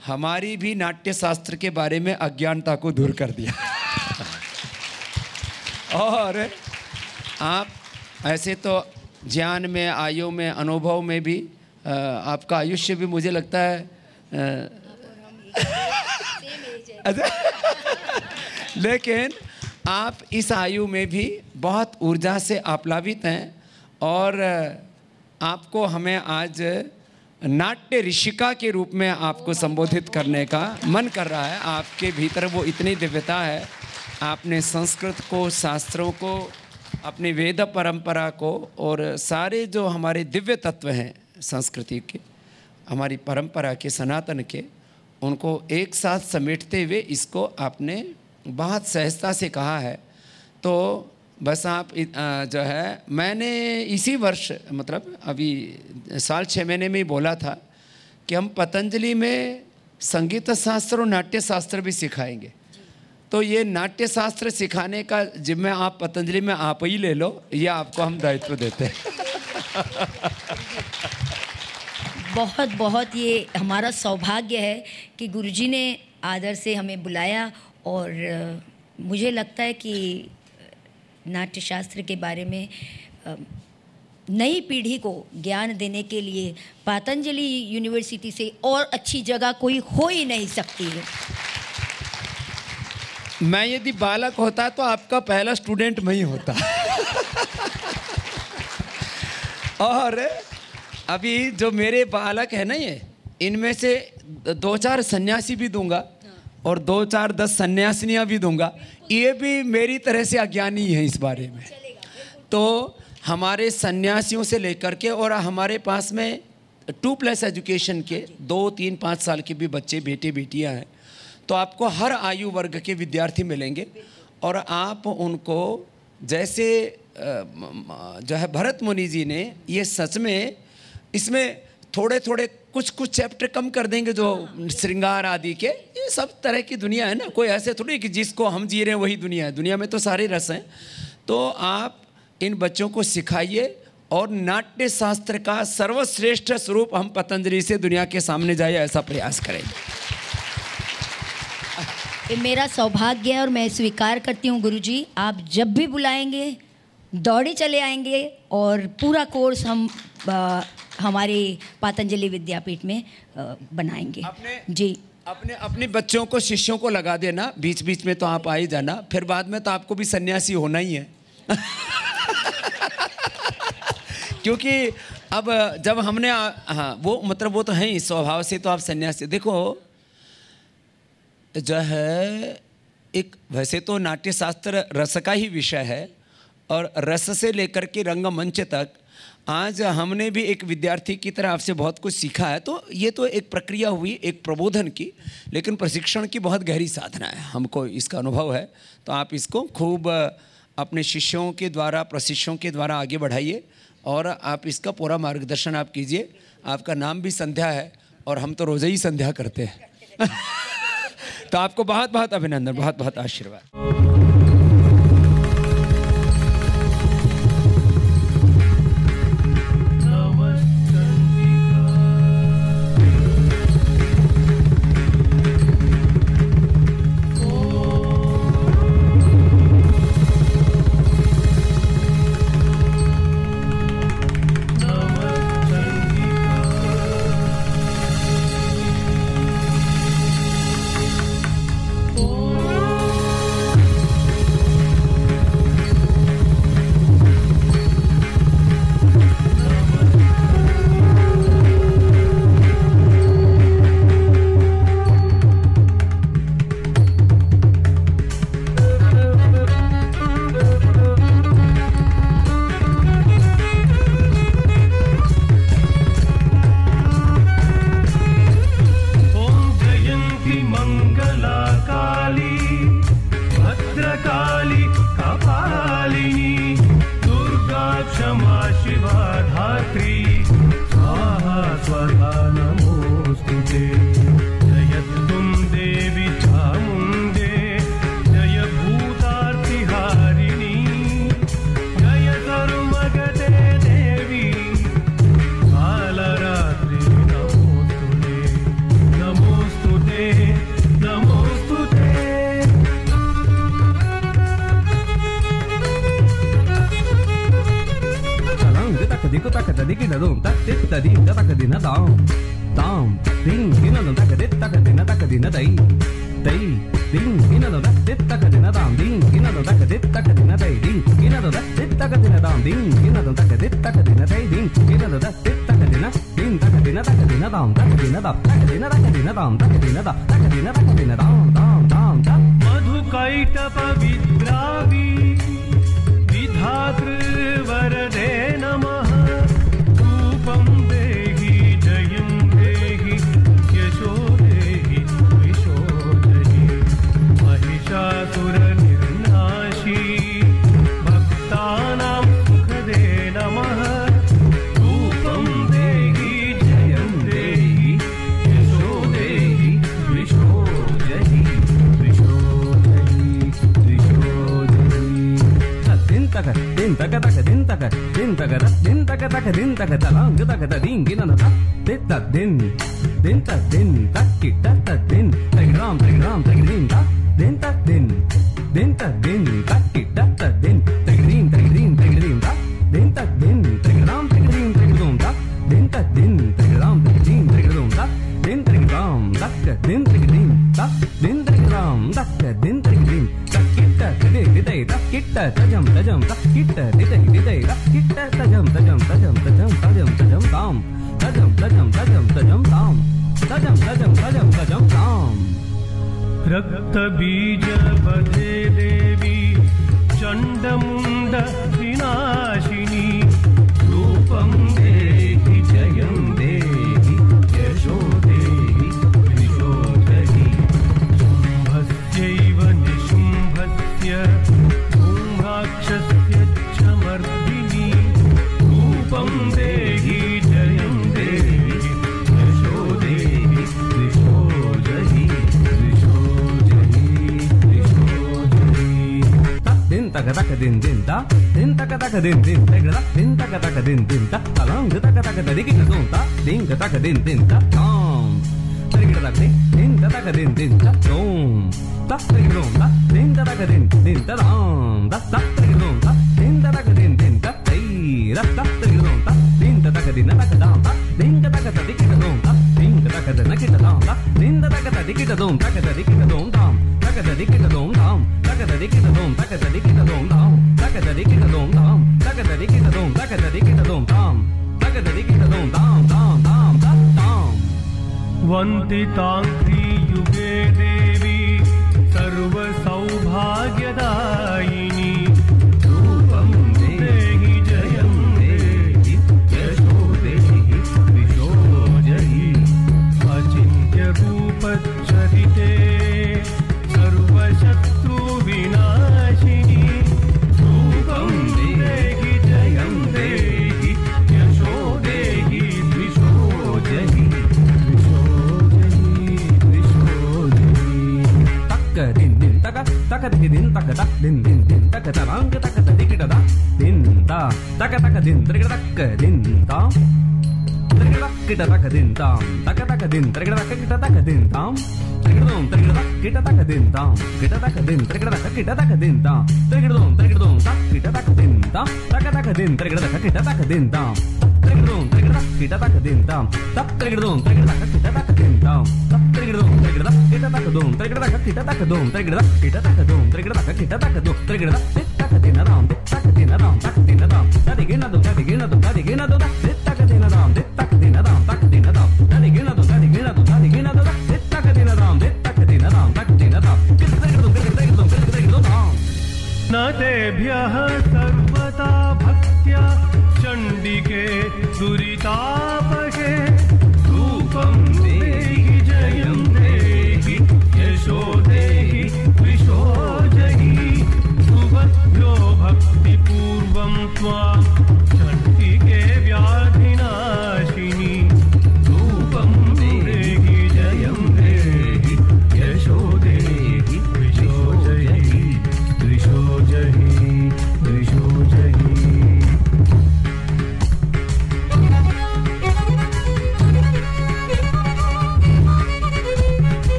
हमारी भी नाट्य शास्त्र के बारे में अज्ञानता को दूर कर दिया। और आप ऐसे तो ज्ञान में, आयु में, अनुभव में भी आपका आयुष्य भी मुझे लगता है लेकिन आप इस आयु में भी बहुत ऊर्जा से आप्लावित हैं। और आपको हमें आज नाट्य ऋषिका के रूप में आपको संबोधित करने का मन कर रहा है। आपके भीतर वो इतनी दिव्यता है, आपने संस्कृत को, शास्त्रों को, अपनी वेद परंपरा को और सारे जो हमारे दिव्य तत्व हैं संस्कृति के, हमारी परंपरा के, सनातन के, उनको एक साथ समेटते हुए इसको आपने बहुत सहजता से कहा है। तो बस आप जो है, मैंने इसी वर्ष मतलब अभी साल 6 महीने में ही बोला था कि हम पतंजलि में संगीत शास्त्र और नाट्य शास्त्र भी सिखाएंगे। तो ये नाट्य शास्त्र सिखाने का जिम्मे आप पतंजलि में आप ही ले लो, ये आपको हम दायित्व देते हैं। बहुत बहुत ये हमारा सौभाग्य है कि गुरुजी ने आदर से हमें बुलाया, और मुझे लगता है कि नाट्य शास्त्र के बारे में नई पीढ़ी को ज्ञान देने के लिए पतंजलि यूनिवर्सिटी से और अच्छी जगह कोई हो ही नहीं सकती है। मैं यदि बालक होता तो आपका पहला स्टूडेंट मैं ही होता। और अभी जो मेरे बालक है ना, ये इनमें से 2-4 सन्यासी भी दूंगा और 2-4-10 सन्यासिनियाँ भी दूंगा। ये भी मेरी तरह से अज्ञानी है इस बारे में। तो हमारे सन्यासियों से लेकर के, और हमारे पास में 2+ एजुकेशन के 2, 3, 5 साल के भी बच्चे बेटे बेटियां हैं। तो आपको हर आयु वर्ग के विद्यार्थी मिलेंगे, और आप उनको जैसे जो है भरत मुनि जी ने, ये सच में इसमें थोड़े थोड़े कुछ चैप्टर कम कर देंगे जो श्रृंगार आदि के, ये सब तरह की दुनिया है ना। कोई ऐसे थोड़ी कि जिसको हम जी रहे हैं वही दुनिया है, दुनिया में तो सारे रस हैं। तो आप इन बच्चों को सिखाइए, और नाट्य शास्त्र का सर्वश्रेष्ठ स्वरूप हम पतंजलि से दुनिया के सामने जाए, ऐसा प्रयास करेंगे। ये मेरा सौभाग्य है और मैं स्वीकार करती हूँ गुरुजी, आप जब भी बुलाएंगे दौड़े चले आएंगे, और पूरा कोर्स हम हमारे पतंजलि विद्यापीठ में बनाएंगे। जी, अपने बच्चों को, शिष्यों को लगा देना बीच बीच में, तो आप आ ही जाना। फिर बाद में तो आपको भी सन्यासी होना ही है। क्योंकि अब जब हमने हाँ, वो मतलब वो तो है ही स्वभाव से, तो आप सन्यासी। देखो जो है, एक वैसे तो नाट्य शास्त्र रस का ही विषय है, और रस से लेकर के रंगमंच तक आज हमने भी एक विद्यार्थी की तरह आपसे बहुत कुछ सीखा है। तो ये तो एक प्रक्रिया हुई, एक प्रबोधन की, लेकिन प्रशिक्षण की बहुत गहरी साधना है, हमको इसका अनुभव है। तो आप इसको खूब अपने शिष्यों के द्वारा, प्रशिक्षकों के द्वारा आगे बढ़ाइए, और आप इसका पूरा मार्गदर्शन आप कीजिए। आपका नाम भी संध्या है, और हम तो रोज़ ही संध्या करते हैं। तो आपको बहुत बहुत अभिनंदन, बहुत बहुत आशीर्वाद। din taka da din taka taka din taka da lang taka da din gina na da din ta din taki ta din tagram din ta din ta din taki ta din din ta din ta din tagram ta din ta din tagram din ta din tagram taka din ta din tagram taka din takita didai takita tajam takita didai takita tajam tam tajam tam रक्त बीज बधे देवी चंडमुंड विनाशिनी रूपं देहि जयं देहि यशो देहि यशो देहि शुंभस्यैव निशुंभस्य कुम्भाक्षस्य च मर्दिनी रूपं देहि जयं देहि यशो देहि यशो देहि taka taka din ta din taka taka din tagra din taka taka din ta talang taka taka da dikita don ta din taka din ta tom tagra da din taka din ta tom ta tagra don ta din taka din ta dam ta tagra don ta din taka din ta tai ra ta tagra don ta din taka din taka dam ta din taka da dikita don ta din taka da nakita dam ta din taka da dikita don taka da dikita don dam taka da dikita don dam taka da dikita don taka da dikita don dam taka da dikita don dam taka da dikita don taka da dikita don dam taka da dikita don dam dam वन्दितांग्री युगे देवी सर्व सौभाग्यदायिनी रूपं देहि जयं देहि यशो देहि विशो जहि अचिन्त्य रूपचरिते सर्वशत्रु विनाशिनी रूपं देहि जयं देहि यशो देहि विशो जहि taka din taka da din taka da lang taka da dikita da din ta taka din taka din ta taka taka din tam taka din taka din tam kita taka din tam kita taka din taka din tam kita taka din tam taka din kita taka din tam kita taka din tam kita taka din tam न तेभ्यः सर्वदा भक्त्या चण्डिके दुरितापहे